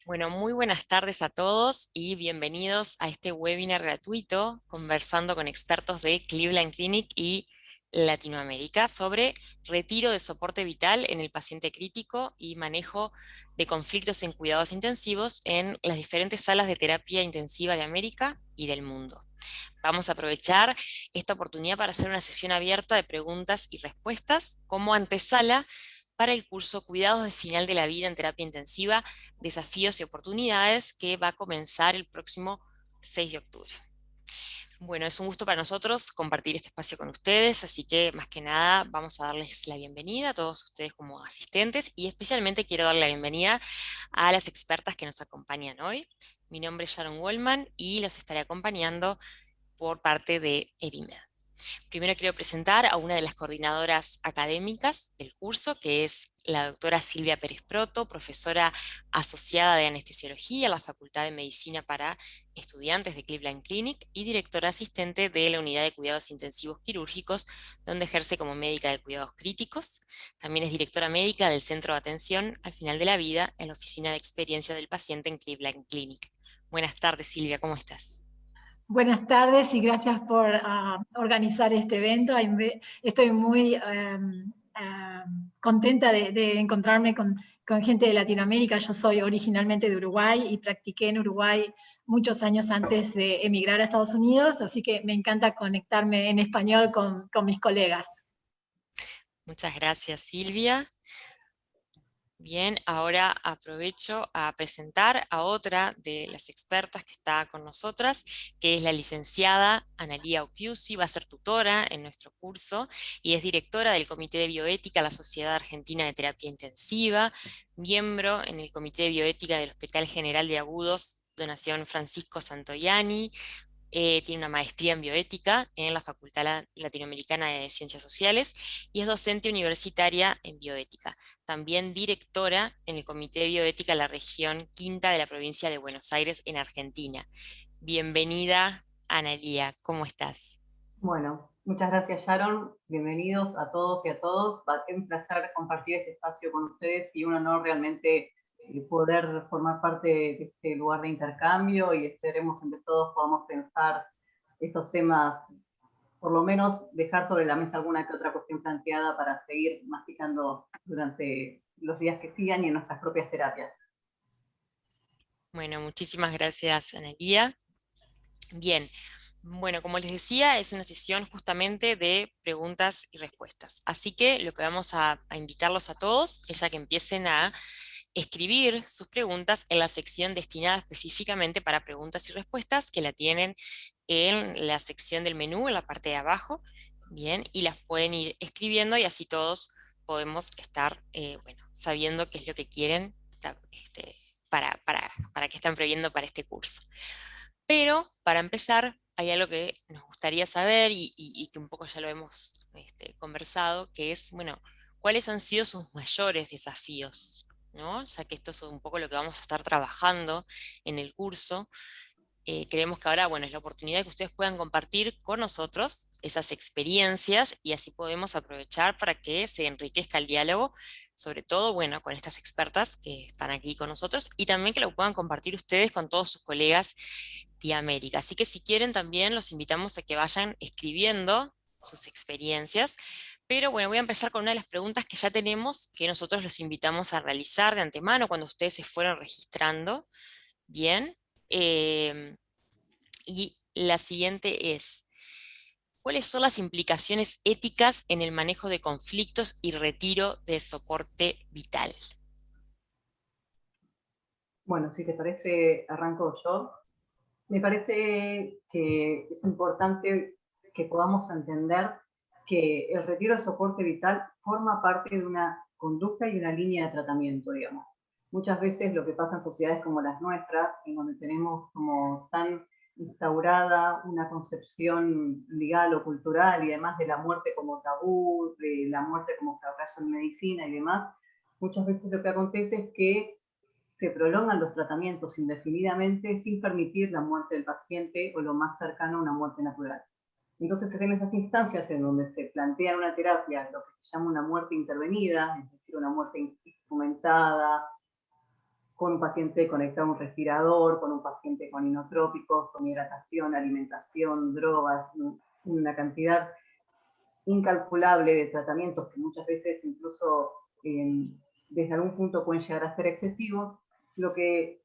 Bueno, muy buenas tardes a todos y bienvenidos a este webinar gratuito conversando con expertos de Cleveland Clinic y Latinoamérica sobre retiro de soporte vital en el paciente crítico y manejo de conflictos en cuidados intensivos en las diferentes salas de terapia intensiva de América y del mundo. Vamos a aprovechar esta oportunidad para hacer una sesión abierta de preguntas y respuestas como antesala para el curso Cuidados de Final de la Vida en Terapia Intensiva, Desafíos y Oportunidades, que va a comenzar el próximo 6 de octubre. Bueno, es un gusto para nosotros compartir este espacio con ustedes, así que más que nada vamos a darles la bienvenida a todos ustedes como asistentes y especialmente quiero darle la bienvenida a las expertas que nos acompañan hoy. Mi nombre es Sharon Wallman y los estaré acompañando por parte de Evimed. Primero quiero presentar a una de las coordinadoras académicas del curso, que es la doctora Silvia Pérez Proto, profesora asociada de anestesiología en la Facultad de Medicina para Estudiantes de Cleveland Clinic y directora asistente de la Unidad de Cuidados Intensivos Quirúrgicos, donde ejerce como médica de cuidados críticos. También es directora médica del Centro de Atención al Final de la Vida en la Oficina de Experiencia del Paciente en Cleveland Clinic. Buenas tardes, Silvia, ¿cómo estás? Buenas tardes y gracias por organizar este evento. Estoy muy contenta de encontrarme con gente de Latinoamérica. Yo soy originalmente de Uruguay y practiqué en Uruguay muchos años antes de emigrar a Estados Unidos, así que me encanta conectarme en español con mis colegas. Muchas gracias, Silvia. Bien, ahora aprovecho a presentar a otra de las expertas que está con nosotras, que es la licenciada Analía Occhiusi, va a ser tutora en nuestro curso y es directora del Comité de Bioética de la Sociedad Argentina de Terapia Intensiva, miembro en el Comité de Bioética del Hospital General de Agudos, Donación Francisco Santoyani. Tiene una maestría en bioética en la Facultad Latinoamericana de Ciencias Sociales y es docente universitaria en bioética. También directora en el Comité de Bioética de la región Quinta de la provincia de Buenos Aires, en Argentina. Bienvenida, Analía, ¿cómo estás? Bueno, muchas gracias Sharon, bienvenidos a todos y a todos. Es un placer compartir este espacio con ustedes y un honor realmente poder formar parte de este lugar de intercambio y esperemos entre todos podamos pensar estos temas, por lo menos dejar sobre la mesa alguna que otra cuestión planteada para seguir masticando durante los días que sigan y en nuestras propias terapias. Bueno, muchísimas gracias, Analía. Bien, bueno, como les decía, es una sesión justamente de preguntas y respuestas. Así que lo que vamos a invitarlos a todos es a que empiecen a escribir sus preguntas en la sección destinada específicamente para preguntas y respuestas, que la tienen en la sección del menú, en la parte de abajo. Bien, y las pueden ir escribiendo y así todos podemos estar, bueno, sabiendo qué es lo que quieren para qué están previendo para este curso. Pero para empezar, hay algo que nos gustaría saber y que un poco ya lo hemos conversado, que es, bueno, ¿cuáles han sido sus mayores desafíos? ¿No? Ya que esto es un poco lo que vamos a estar trabajando en el curso. Creemos que ahora, bueno, es la oportunidad de que ustedes puedan compartir con nosotros esas experiencias y así podemos aprovechar para que se enriquezca el diálogo, sobre todo, bueno, con estas expertas que están aquí con nosotros y también que lo puedan compartir ustedes con todos sus colegas de América. Así que si quieren también los invitamos a que vayan escribiendo sus experiencias. Pero bueno, voy a empezar con una de las preguntas que ya tenemos, que nosotros los invitamos a realizar de antemano cuando ustedes se fueron registrando. Bien. Em, y la siguiente es, ¿cuáles son las implicaciones éticas en el manejo de conflictos y retiro de soporte vital? Bueno, si te parece, arranco yo. Me parece que es importante que podamos entender que el retiro de soporte vital forma parte de una conducta y una línea de tratamiento, digamos. Muchas veces lo que pasa en sociedades como las nuestras, en donde tenemos como tan instaurada una concepción legal o cultural y además de la muerte como tabú, de la muerte como fracaso en medicina y demás, muchas veces lo que acontece es que se prolongan los tratamientos indefinidamente sin permitir la muerte del paciente o lo más cercano a una muerte natural. Entonces, es en esas instancias en donde se plantea una terapia, lo que se llama una muerte intervenida, es decir, una muerte instrumentada, con un paciente conectado a un respirador, con un paciente con inotrópicos, con hidratación, alimentación, drogas, una cantidad incalculable de tratamientos que muchas veces incluso desde algún punto pueden llegar a ser excesivos. Lo que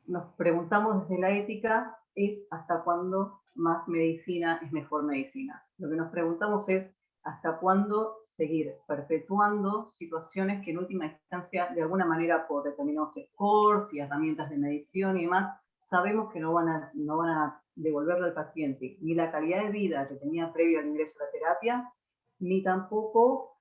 nos preguntamos desde la ética es hasta cuándo más medicina es mejor medicina. Lo que nos preguntamos es hasta cuándo seguir perpetuando situaciones que en última instancia, de alguna manera, por determinados scores y herramientas de medición y demás, sabemos que no van a devolverle al paciente ni la calidad de vida que tenía previo al ingreso a la terapia, ni tampoco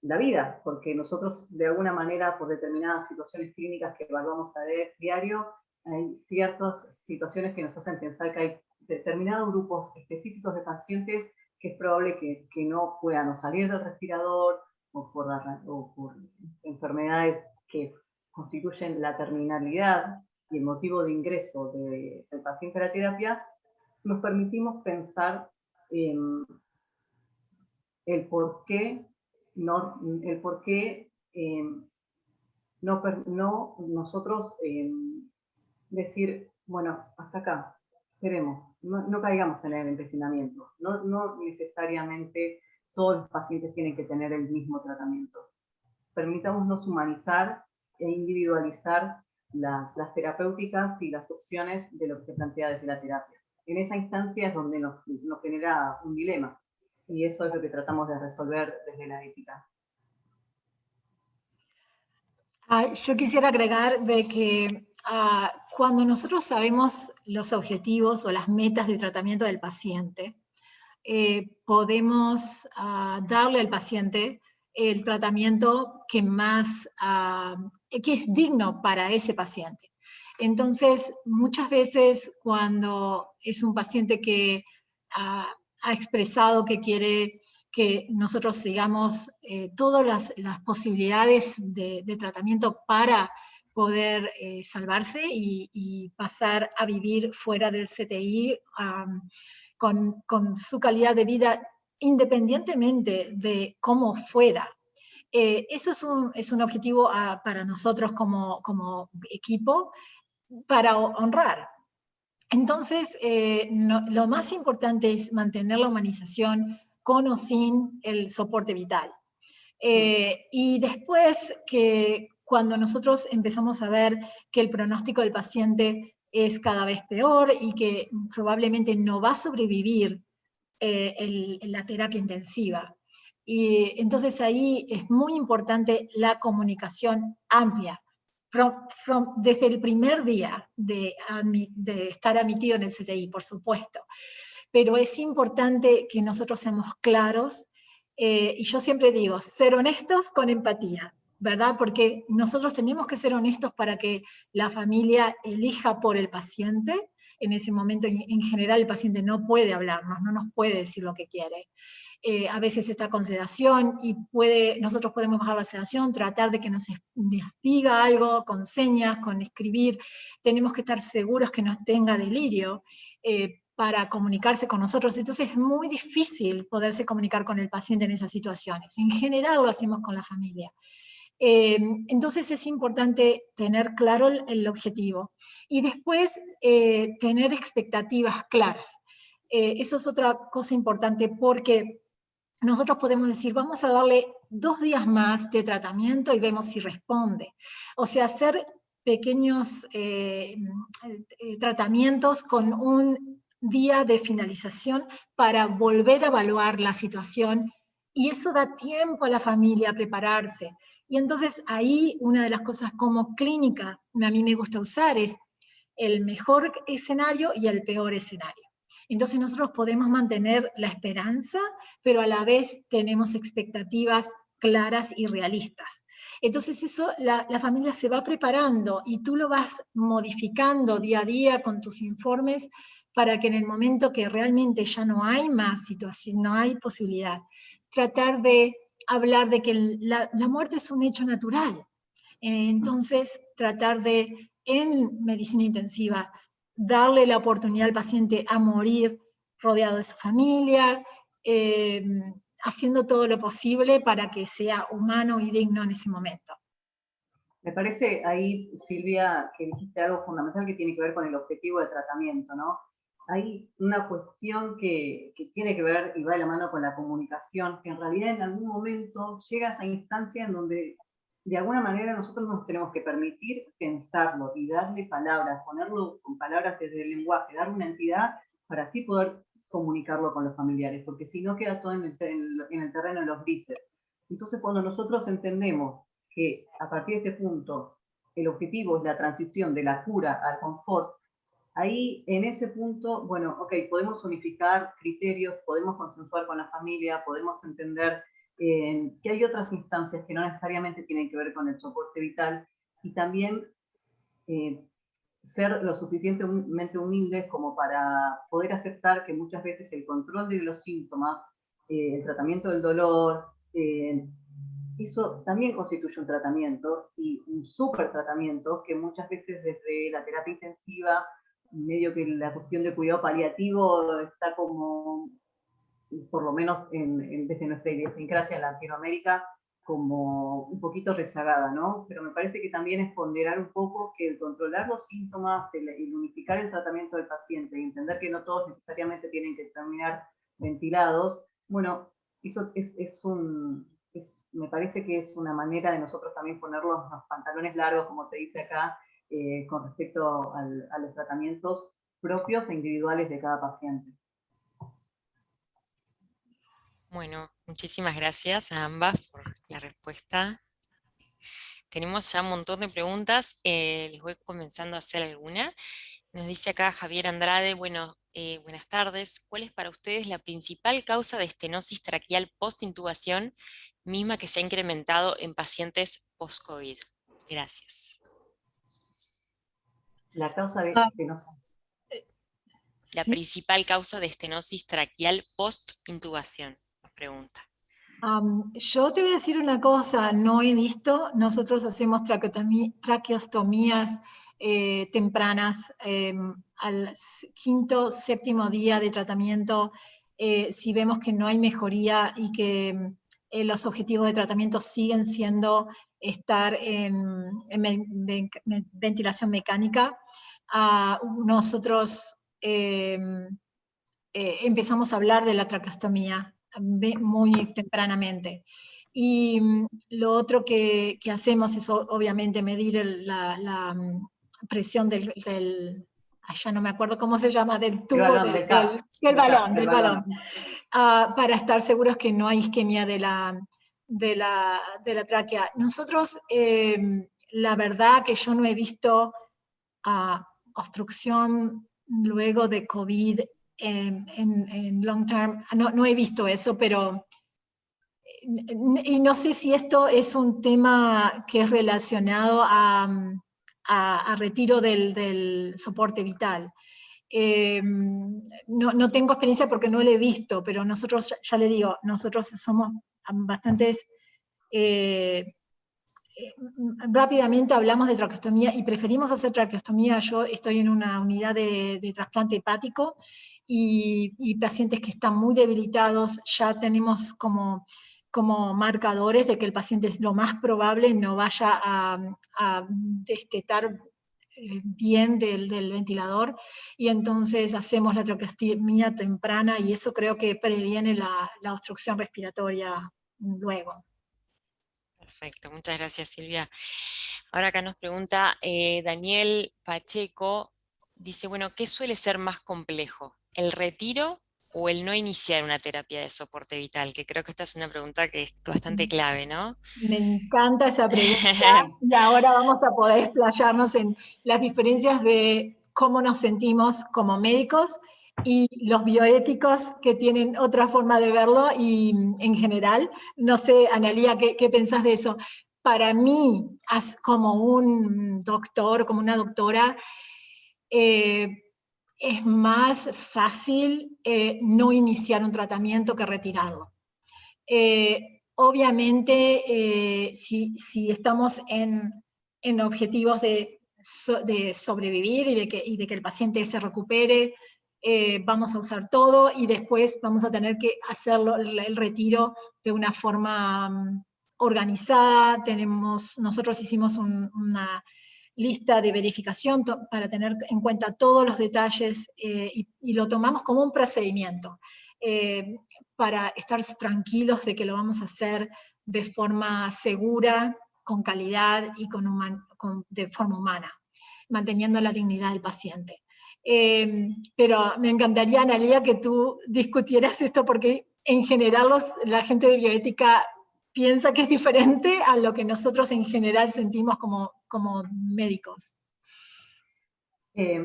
la vida, porque nosotros de alguna manera, por determinadas situaciones clínicas que evaluamos a diario, hay ciertas situaciones que nos hacen pensar que hay determinados grupos específicos de pacientes que es probable que no puedan o salir del respirador o por enfermedades que constituyen la terminalidad y el motivo de ingreso del paciente a la terapia. Nos permitimos pensar el por qué nosotros decir, bueno, hasta acá, esperemos, no caigamos en el empecinamiento, no necesariamente todos los pacientes tienen que tener el mismo tratamiento. Permitámonos humanizar e individualizar las terapéuticas y las opciones de lo que se plantea desde la terapia. En esa instancia es donde nos genera un dilema, y eso es lo que tratamos de resolver desde la ética. Yo quisiera agregar de que cuando nosotros sabemos los objetivos o las metas de tratamiento del paciente, podemos darle al paciente el tratamiento que que es digno para ese paciente. Entonces, muchas veces cuando es un paciente que ha expresado que quiere que nosotros sigamos todas las posibilidades de tratamiento para poder salvarse y pasar a vivir fuera del CTI con su calidad de vida independientemente de cómo fuera. Eso es un objetivo para nosotros como equipo para honrar. Entonces, lo más importante es mantener la humanización con o sin el soporte vital. Y después que cuando nosotros empezamos a ver que el pronóstico del paciente es cada vez peor y que probablemente no va a sobrevivir la terapia intensiva. Y entonces ahí es muy importante la comunicación amplia. Desde el primer día de estar admitido en el CTI, por supuesto. Pero es importante que nosotros seamos claros, y yo siempre digo, ser honestos con empatía, ¿verdad? Porque nosotros tenemos que ser honestos para que la familia elija por el paciente. En ese momento, en general, el paciente no puede hablarnos, no nos puede decir lo que quiere. A veces está con sedación y nosotros podemos bajar la sedación, tratar de que nos diga algo con señas, con escribir. Tenemos que estar seguros que no tenga delirio para comunicarse con nosotros. Entonces es muy difícil poderse comunicar con el paciente en esas situaciones. En general lo hacemos con la familia. Entonces es importante tener claro el objetivo y después tener expectativas claras. Eso es otra cosa importante porque nosotros podemos decir, vamos a darle 2 días más de tratamiento y vemos si responde. O sea, hacer pequeños tratamientos con un día de finalización para volver a evaluar la situación, y eso da tiempo a la familia a prepararse. Y entonces ahí una de las cosas como clínica a mí me gusta usar es el mejor escenario y el peor escenario. Entonces nosotros podemos mantener la esperanza, pero a la vez tenemos expectativas claras y realistas. Entonces eso, la familia se va preparando y tú lo vas modificando día a día con tus informes para que en el momento que realmente ya no hay más situación, no hay posibilidad, tratar de hablar de que la muerte es un hecho natural. Entonces, tratar de, en medicina intensiva, darle la oportunidad al paciente a morir rodeado de su familia, haciendo todo lo posible para que sea humano y digno en ese momento. Me parece ahí, Silvia, que dijiste algo fundamental que tiene que ver con el objetivo de tratamiento, ¿no? Hay una cuestión que tiene que ver y va de la mano con la comunicación, que en realidad en algún momento llega a esa instancia en donde de alguna manera nosotros nos tenemos que permitir pensarlo y darle palabras, ponerlo con palabras desde el lenguaje, darle una entidad para así poder comunicarlo con los familiares, porque si no queda todo en el terreno de los grises. Entonces cuando nosotros entendemos que a partir de este punto el objetivo es la transición de la cura al confort, ahí en ese punto, bueno, ok, podemos unificar criterios, podemos consensuar con la familia, podemos entender que hay otras instancias que no necesariamente tienen que ver con el soporte vital, y también ser lo suficientemente humildes como para poder aceptar que muchas veces el control de los síntomas, el tratamiento del dolor, eso también constituye un tratamiento, y un súper tratamiento que muchas veces desde la terapia intensiva, medio que la cuestión de cuidado paliativo está como, por lo menos desde nuestra idiosincrasia en Latinoamérica, como un poquito rezagada, ¿no? Pero me parece que también es ponderar un poco que el controlar los síntomas, el unificar el tratamiento del paciente y entender que no todos necesariamente tienen que terminar ventilados, bueno, eso me parece que es una manera de nosotros también poner los pantalones largos, como se dice acá, con respecto a los tratamientos propios e individuales de cada paciente. Bueno, muchísimas gracias a ambas por la respuesta. Tenemos ya un montón de preguntas, les voy comenzando a hacer alguna. Nos dice acá Javier Andrade, bueno, buenas tardes. ¿Cuál es para ustedes la principal causa de estenosis traqueal post-intubación, misma que se ha incrementado en pacientes post-COVID? Gracias. La causa de estenosis. La principal causa de estenosis traqueal post-intubación, nos pregunta. Yo te voy a decir una cosa, no he visto, nosotros hacemos traqueostomías tempranas al quinto, séptimo día de tratamiento, si vemos que no hay mejoría y que los objetivos de tratamiento siguen siendo estar en ventilación mecánica, nosotros empezamos a hablar de la traqueostomía muy tempranamente. Y lo otro que hacemos es obviamente medir la presión del ya no me acuerdo cómo se llama, del tubo, del balón, para estar seguros que no hay isquemia de la tráquea. Nosotros, la verdad que yo no he visto obstrucción luego de COVID en long term, no he visto eso, pero y no sé si esto es un tema que es relacionado a retiro del soporte vital. No tengo experiencia porque no lo he visto, pero nosotros, ya le digo, nosotros somos bastantes... rápidamente hablamos de traqueostomía y preferimos hacer traqueostomía. Yo estoy en una unidad de trasplante hepático y pacientes que están muy debilitados, ya tenemos como marcadores de que el paciente es lo más probable no vaya a destetar bien del ventilador, y entonces hacemos la traqueostomía temprana y eso creo que previene la obstrucción respiratoria luego. Perfecto, muchas gracias Silvia. Ahora acá nos pregunta Daniel Pacheco, dice, bueno, ¿qué suele ser más complejo? ¿El retiro o el no iniciar una terapia de soporte vital? Que creo que esta es una pregunta que es bastante clave, ¿no? Me encanta esa pregunta y ahora vamos a poder explayarnos en las diferencias de cómo nos sentimos como médicos y los bioéticos que tienen otra forma de verlo, y en general, no sé, Analía, ¿qué pensás de eso? Para mí, como un doctor, como una doctora, es más fácil no iniciar un tratamiento que retirarlo. Obviamente, si estamos en objetivos de sobrevivir y de que el paciente se recupere, vamos a usar todo y después vamos a tener que hacerlo, el retiro de una forma organizada, nosotros hicimos una lista de verificación para tener en cuenta todos los detalles y lo tomamos como un procedimiento para estar tranquilos de que lo vamos a hacer de forma segura, con calidad y de forma humana, manteniendo la dignidad del paciente. Pero me encantaría, Analía, que tú discutieras esto, porque en general la gente de bioética piensa que es diferente a lo que nosotros en general sentimos como médicos.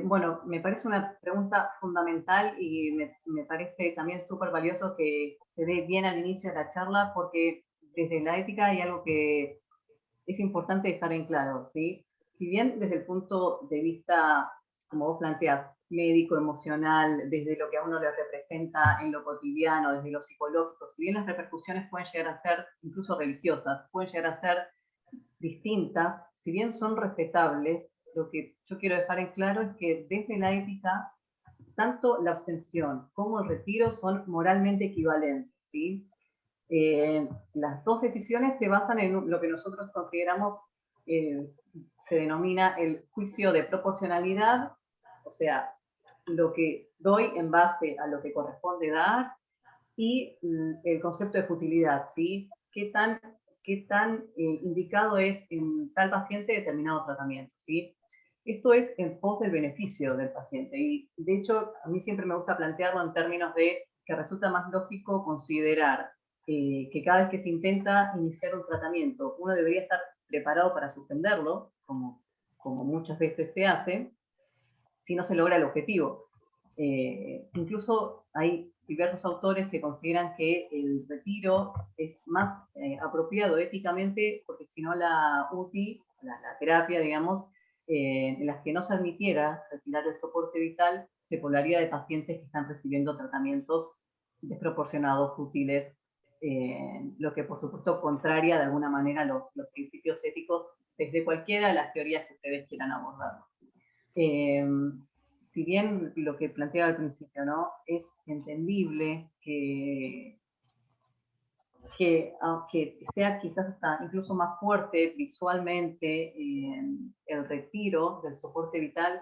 Bueno, me parece una pregunta fundamental y me parece también súper valioso que se dé bien al inicio de la charla, porque desde la ética hay algo que es importante dejar en claro, ¿sí? Si bien desde el punto de vista, como vos planteás, médico, emocional, desde lo que a uno le representa en lo cotidiano, desde lo psicológico, si bien las repercusiones pueden llegar a ser incluso religiosas, pueden llegar a ser distintas, si bien son respetables, lo que yo quiero dejar en claro es que desde la ética, tanto la abstención como el retiro son moralmente equivalentes, ¿sí? Las dos decisiones se basan en lo que nosotros consideramos, se denomina el juicio de proporcionalidad, o sea, lo que doy en base a lo que corresponde dar, y el concepto de futilidad, ¿sí? ¿Qué tan indicado es en tal paciente determinado tratamiento, ¿sí? Esto es en pos del beneficio del paciente, y de hecho a mí siempre me gusta plantearlo en términos de que resulta más lógico considerar que cada vez que se intenta iniciar un tratamiento, uno debería estar preparado para suspenderlo, como muchas veces se hace, si no se logra el objetivo. Incluso hay diversos autores que consideran que el retiro es más apropiado éticamente, porque si no la UTI, la terapia, digamos, en las que no se admitiera retirar el soporte vital, se poblaría de pacientes que están recibiendo tratamientos desproporcionados, fútiles, lo que por supuesto contraria de alguna manera los principios éticos desde cualquiera de las teorías que ustedes quieran abordar. Si bien lo que planteaba al principio, ¿no? Es entendible que aunque sea quizás hasta incluso más fuerte visualmente el retiro del soporte vital,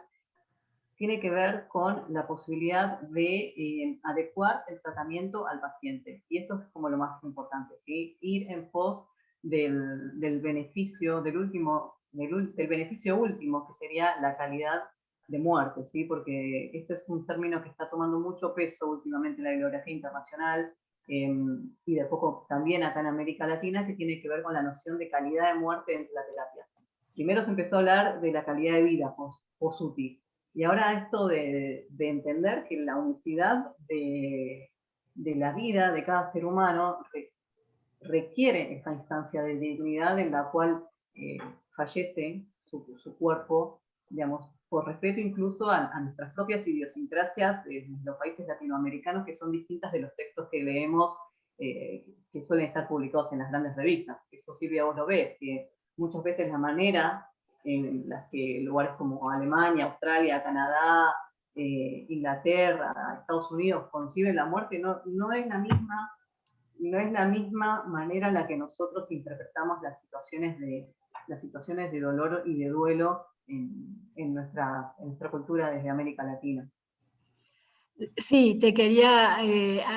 tiene que ver con la posibilidad de adecuar el tratamiento al paciente. Y eso es como lo más importante, ¿sí? Ir en pos del beneficio, del beneficio último, que sería la calidad de muerte, ¿sí? Porque esto es un término que está tomando mucho peso últimamente en la bibliografía internacional, y de poco también acá en América Latina, que tiene que ver con la noción de calidad de muerte dentro de la terapia. Primero se empezó a hablar de la calidad de vida post-UTI, y ahora esto de entender que la unicidad de la vida de cada ser humano requiere esa instancia de dignidad en la cual fallece su cuerpo, digamos, por respeto incluso a nuestras propias idiosincrasias de los países latinoamericanos, que son distintas de los textos que leemos, que suelen estar publicados en las grandes revistas. Eso Silvia vos lo ves, que muchas veces la manera en las que lugares como Alemania, Australia, Canadá, Inglaterra, Estados Unidos conciben la muerte no es la misma manera en la que nosotros interpretamos las situaciones de dolor y de duelo en nuestra cultura desde América Latina. Sí, te quería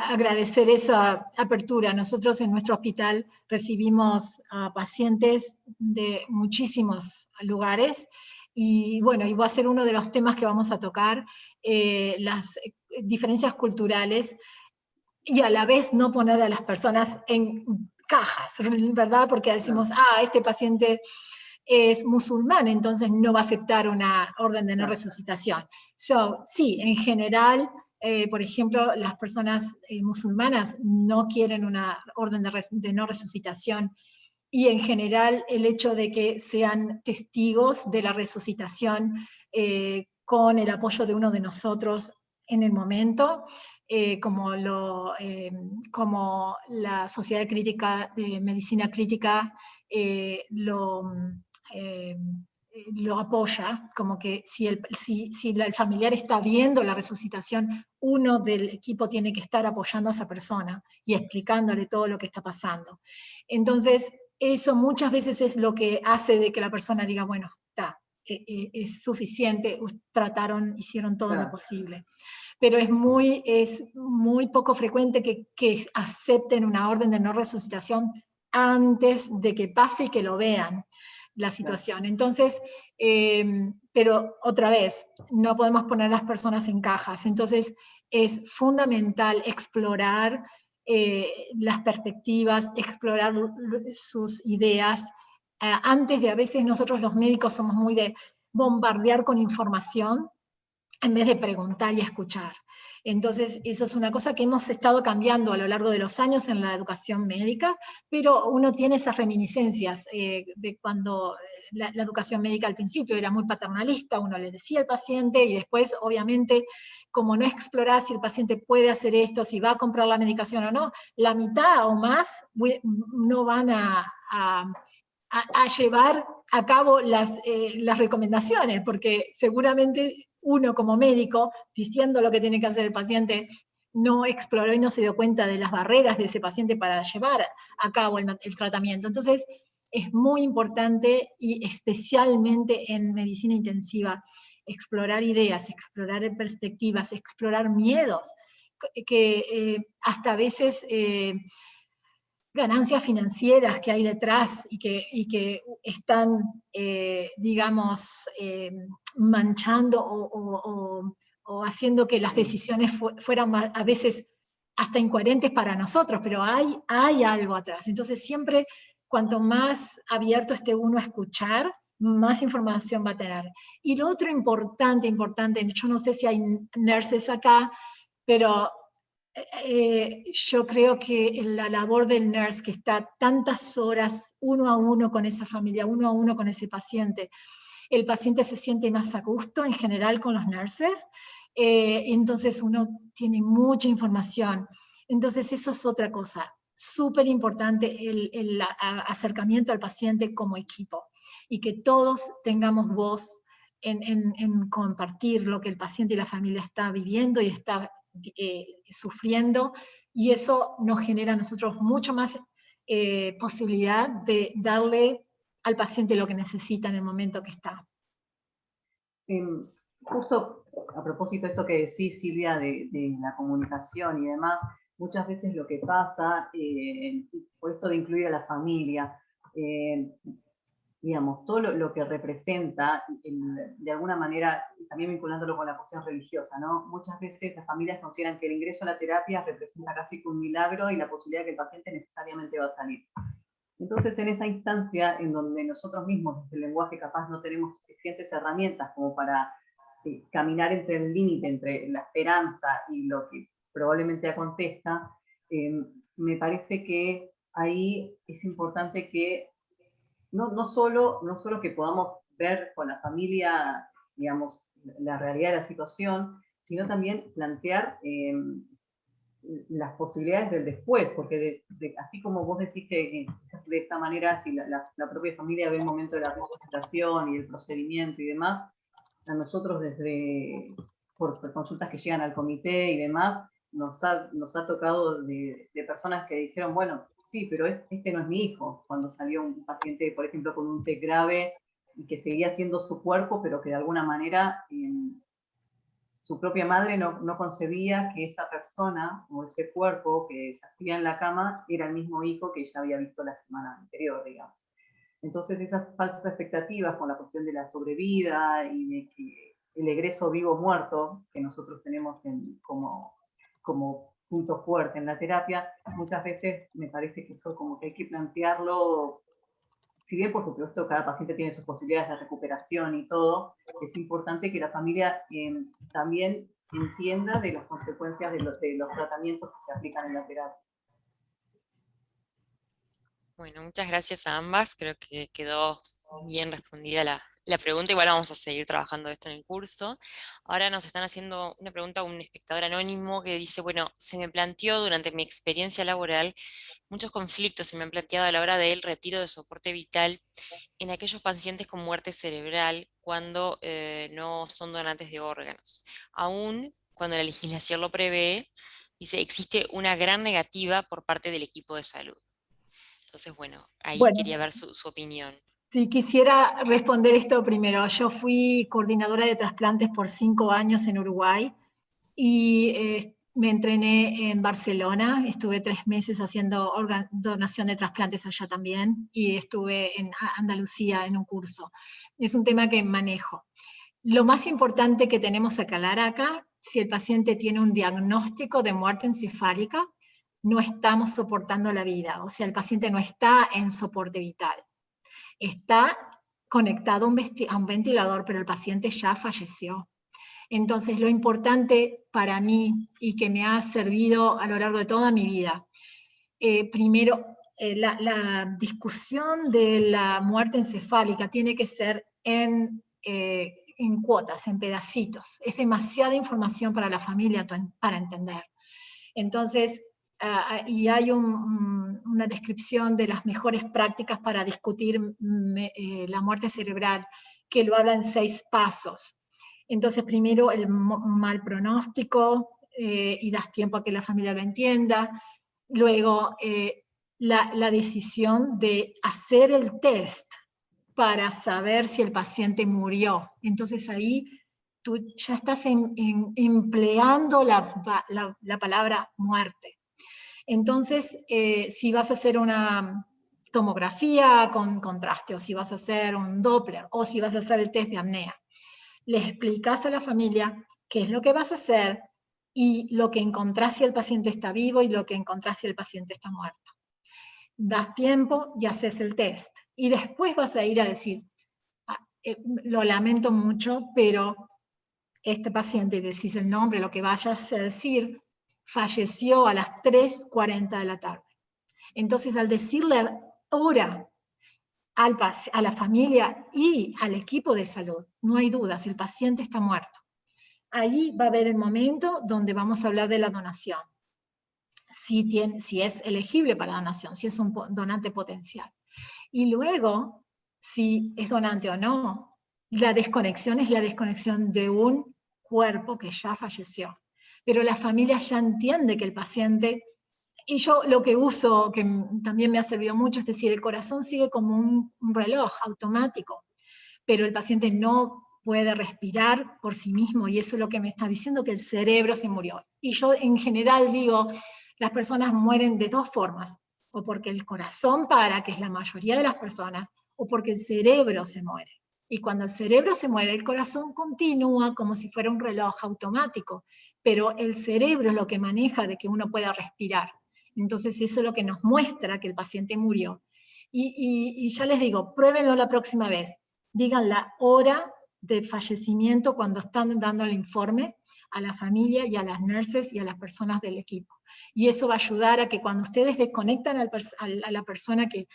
agradecer esa apertura. Nosotros en nuestro hospital recibimos a pacientes de muchísimos lugares y bueno, y va a ser uno de los temas que vamos a tocar, las diferencias culturales y a la vez no poner a las personas en cajas, ¿verdad? Porque decimos, este paciente es musulmán, entonces no va a aceptar una orden de no resucitación. Sí, en general, por ejemplo, las personas musulmanas no quieren una orden de no resucitación, y en general el hecho de que sean testigos de la resucitación con el apoyo de uno de nosotros en el momento, como la Sociedad Crítica de Medicina Crítica lo apoya, como que si el familiar está viendo la resucitación, uno del equipo tiene que estar apoyando a esa persona y explicándole todo lo que está pasando. Entonces, eso muchas veces es lo que hace de que la persona diga, bueno, está, es suficiente, trataron, hicieron todo lo posible. Pero es muy poco frecuente que acepten una orden de no resucitación antes de que pase y que lo vean la situación. Entonces, pero otra vez, no podemos poner a las personas en cajas. Entonces, es fundamental explorar las perspectivas, explorar sus ideas. Antes de, a veces nosotros los médicos somos muy de bombardear con información en vez de preguntar y escuchar. Entonces, eso es una cosa que hemos estado cambiando a lo largo de los años en la educación médica, pero uno tiene esas reminiscencias de cuando la educación médica al principio era muy paternalista, uno le decía al paciente y después, obviamente, como no explorás si el paciente puede hacer esto, si va a comprar la medicación o no, la mitad o más no van a llevar a cabo las recomendaciones, porque seguramente uno como médico, diciendo lo que tiene que hacer el paciente, no exploró y no se dio cuenta de las barreras de ese paciente para llevar a cabo el tratamiento. Entonces, es muy importante, y especialmente en medicina intensiva, explorar ideas, explorar perspectivas, explorar miedos, que hasta a veces ganancias financieras que hay detrás y que están, digamos, manchando o haciendo que las decisiones fueran a veces hasta incoherentes para nosotros, pero hay algo atrás. Entonces siempre, cuanto más abierto esté uno a escuchar, más información va a tener. Y lo otro importante, yo no sé si hay nurses acá, pero yo creo que la labor del nurse, que está tantas horas uno a uno con esa familia, uno a uno con ese paciente, el paciente se siente más a gusto en general con los nurses, entonces uno tiene mucha información. Entonces eso es otra cosa, súper importante, el acercamiento al paciente como equipo, y que todos tengamos voz en compartir lo que el paciente y la familia está viviendo y está sufriendo, y eso nos genera a nosotros mucho más posibilidad de darle al paciente lo que necesita en el momento que está. Justo a propósito de esto que decís, Silvia, de la comunicación y demás, muchas veces lo que pasa, por esto de incluir a la familia, digamos, todo lo que representa, de alguna manera, también vinculándolo con la cuestión religiosa, ¿no? Muchas veces las familias consideran que el ingreso a la terapia representa casi que un milagro y la posibilidad de que el paciente necesariamente va a salir. Entonces, en esa instancia en donde nosotros mismos, desde el lenguaje, capaz no tenemos suficientes herramientas como para caminar entre el límite, entre la esperanza y lo que probablemente acontezca, me parece que ahí es importante que no solo que podamos ver con la familia, digamos, la realidad de la situación, sino también plantear las posibilidades del después, porque así como vos decís que de esta manera, si la propia familia ve el momento de la resucitación y el procedimiento y demás, a nosotros por consultas que llegan al comité y demás, nos ha tocado de personas que dijeron, bueno, sí, pero este no es mi hijo, cuando salió un paciente, por ejemplo, con un TEC grave y que seguía siendo su cuerpo, pero que de alguna manera su propia madre no concebía que esa persona o ese cuerpo que yacía en la cama era el mismo hijo que ella había visto la semana anterior, digamos. Entonces esas falsas expectativas con la cuestión de la sobrevida y de que el egreso vivo-muerto que nosotros tenemos como punto fuerte en la terapia, muchas veces me parece que eso como que hay que plantearlo. Si bien, por supuesto, cada paciente tiene sus posibilidades de recuperación y todo, es importante que la familia también entienda de las consecuencias de los tratamientos que se aplican en la terapia. Bueno, muchas gracias a ambas. Creo que quedó bien respondida la pregunta. Igual vamos a seguir trabajando esto en el curso. Ahora nos están haciendo una pregunta a un espectador anónimo que dice, bueno, se me planteó durante mi experiencia laboral muchos conflictos, se me han planteado a la hora del retiro de soporte vital en aquellos pacientes con muerte cerebral cuando no son donantes de órganos. Aún cuando la legislación lo prevé, dice, existe una gran negativa por parte del equipo de salud. Entonces, bueno, ahí Bueno, quería ver su opinión. si quisiera responder esto primero. Yo fui coordinadora de trasplantes por 5 años en Uruguay y me entrené en Barcelona. Estuve 3 meses haciendo donación de trasplantes allá también y estuve en Andalucía en un curso. Es un tema que manejo. Lo más importante que tenemos que aclarar acá, si el paciente tiene un diagnóstico de muerte encefálica, no estamos soportando la vida, o sea, el paciente no está en soporte vital. Está conectado a un ventilador, pero el paciente ya falleció. Entonces, lo importante para mí y que me ha servido a lo largo de toda mi vida, primero, la discusión de la muerte encefálica tiene que ser en cuotas, en pedacitos. Es demasiada información para la familia para entender. Entonces, y hay una descripción de las mejores prácticas para discutir la muerte cerebral, que lo habla en 6 pasos. Entonces, primero el mal pronóstico, y das tiempo a que la familia lo entienda. Luego, la decisión de hacer el test para saber si el paciente murió. Entonces ahí tú ya estás empleando la palabra muerte. Entonces, si vas a hacer una tomografía con contraste, o si vas a hacer un Doppler, o si vas a hacer el test de apnea, le explicas a la familia qué es lo que vas a hacer y lo que encontrás si el paciente está vivo y lo que encontrás si el paciente está muerto. Das tiempo y haces el test. Y después vas a ir a decir, lo lamento mucho, pero este paciente, decís el nombre, lo que vayas a decir, falleció a las 3:40 de la tarde. Entonces, al decirle hora a la familia y al equipo de salud, no hay dudas, el paciente está muerto. Ahí va a haber el momento donde vamos a hablar de la donación. Si es elegible para donación, si es un donante potencial. Y luego, si es donante o no, la desconexión es la desconexión de un cuerpo que ya falleció. Pero la familia ya entiende que el paciente, y yo lo que uso, que también me ha servido mucho, es decir, el corazón sigue como un reloj automático, pero el paciente no puede respirar por sí mismo, y eso es lo que me está diciendo, que el cerebro se murió. Y yo en general digo, las personas mueren de 2 formas, o porque el corazón para, que es la mayoría de las personas, o porque el cerebro se muere. Y cuando el cerebro se muere, el corazón continúa como si fuera un reloj automático, pero el cerebro es lo que maneja de que uno pueda respirar. Entonces eso es lo que nos muestra que el paciente murió. Y ya les digo, pruébenlo la próxima vez. Digan la hora de fallecimiento cuando están dando el informe a la familia y a las nurses y a las personas del equipo. Y eso va a ayudar a que cuando ustedes desconectan a la persona que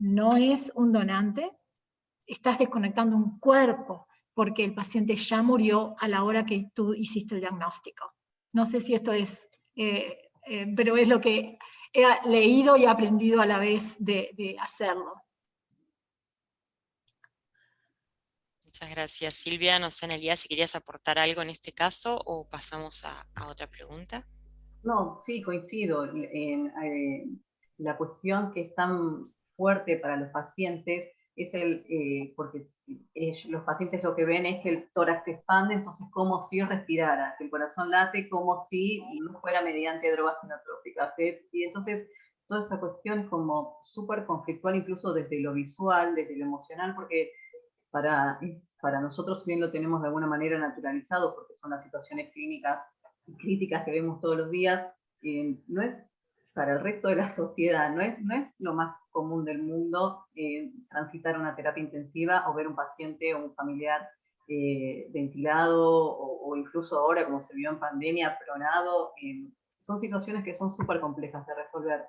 no es un donante, estás desconectando un cuerpo, porque el paciente ya murió a la hora que tú hiciste el diagnóstico. No sé si esto es, pero es lo que he leído y aprendido a la vez de hacerlo. Muchas gracias, Silvia. No sé, Analia, si querías aportar algo en este caso o pasamos a otra pregunta. No, sí, coincido en la cuestión que es tan fuerte para los pacientes es porque los pacientes lo que ven es que el tórax se expande, entonces como si respirara, que el corazón late como si no fuera mediante drogas inotrópicas. Y entonces toda esa cuestión es como súper conflictual, incluso desde lo visual, desde lo emocional, porque para nosotros, si bien lo tenemos de alguna manera naturalizado, porque son las situaciones clínicas y críticas que vemos todos los días, no es para el resto de la sociedad, no es lo más común del mundo transitar una terapia intensiva o ver un paciente o un familiar ventilado o incluso ahora, como se vio en pandemia, pronado. Son situaciones que son súper complejas de resolver.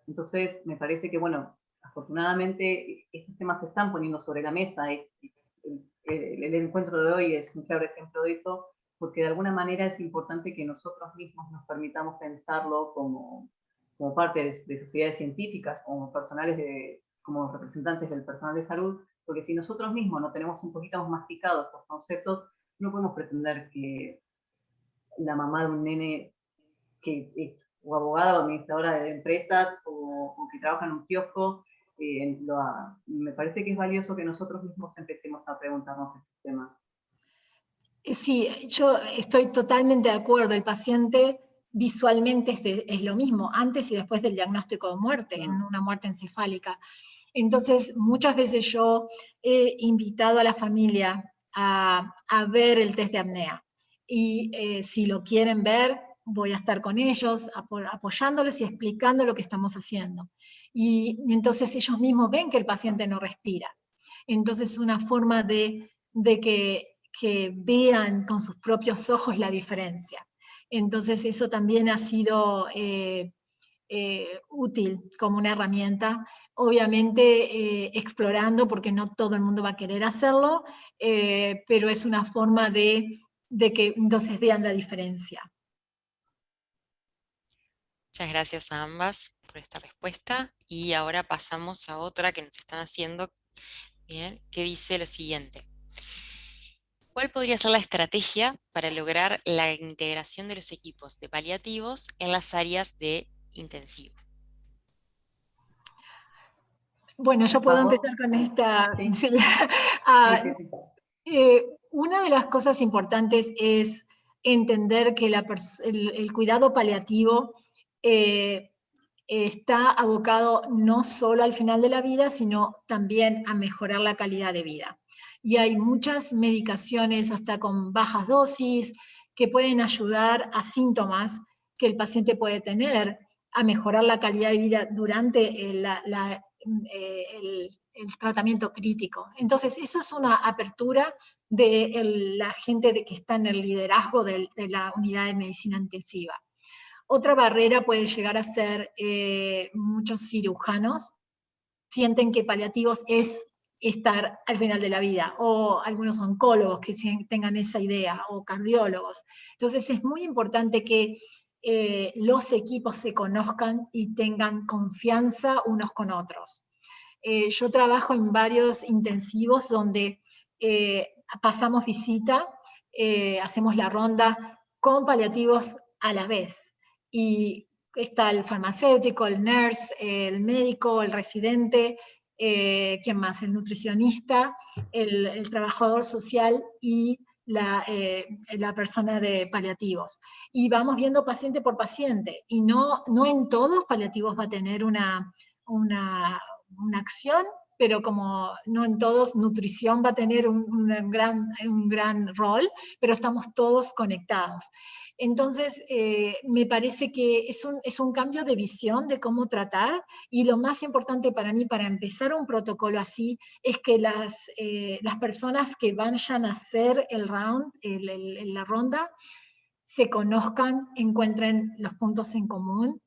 Entonces, me parece que, bueno, afortunadamente estos temas se están poniendo sobre la mesa y el encuentro de hoy es un claro ejemplo de eso, porque de alguna manera es importante que nosotros mismos nos permitamos pensarlo como parte de sociedades científicas, como representantes del personal de salud, porque si nosotros mismos no tenemos un poquito más masticados estos conceptos, no podemos pretender que la mamá de un nene que es o abogada o administradora de empresas o o que trabaja en un kiosco, me parece que es valioso que nosotros mismos empecemos a preguntarnos estos temas. Sí, yo estoy totalmente de acuerdo. El paciente visualmente es lo mismo, antes y después del diagnóstico de muerte, en una muerte encefálica. Entonces, muchas veces yo he invitado a la familia a ver el test de apnea. Y si lo quieren ver, voy a estar con ellos, apoyándoles y explicando lo que estamos haciendo. Y entonces ellos mismos ven que el paciente no respira. Entonces es una forma de que vean con sus propios ojos la diferencia. Entonces eso también ha sido útil como una herramienta, obviamente explorando, porque no todo el mundo va a querer hacerlo, pero es una forma de que entonces vean la diferencia. Muchas gracias a ambas por esta respuesta. Y ahora pasamos a otra que nos están haciendo, bien, que dice lo siguiente. ¿Cuál podría ser la estrategia para lograr la integración de los equipos de paliativos en las áreas de intensivo? Bueno, yo puedo ¿Vamos? empezar con esta. Sí, Sí. sí, sí. Una de las cosas importantes es entender que el cuidado paliativo está abocado no solo al final de la vida, sino también a mejorar la calidad de vida. Y hay muchas medicaciones, hasta con bajas dosis, que pueden ayudar a síntomas que el paciente puede tener, a mejorar la calidad de vida durante el tratamiento crítico. Entonces, eso es una apertura de la gente que está en el liderazgo de la unidad de medicina intensiva. Otra barrera puede llegar a ser muchos cirujanos sienten que paliativos es estar al final de la vida, o algunos oncólogos que tengan esa idea, o cardiólogos. Entonces es muy importante que los equipos se conozcan y tengan confianza unos con otros. Yo trabajo en varios intensivos donde pasamos visita, hacemos la ronda con paliativos a la vez. Y está el farmacéutico, el nurse, el médico, el residente, ¿quién más? El nutricionista, el trabajador social y la persona de paliativos. Y vamos viendo paciente por paciente. Y no en todos paliativos va a tener una acción, pero como no en todos, nutrición va a tener un gran rol, pero estamos todos conectados. Entonces, me parece que es un cambio de visión de cómo tratar, y lo más importante para mí, para empezar un protocolo así, es que las personas que vayan a hacer el round, la ronda, se conozcan, encuentren los puntos en común,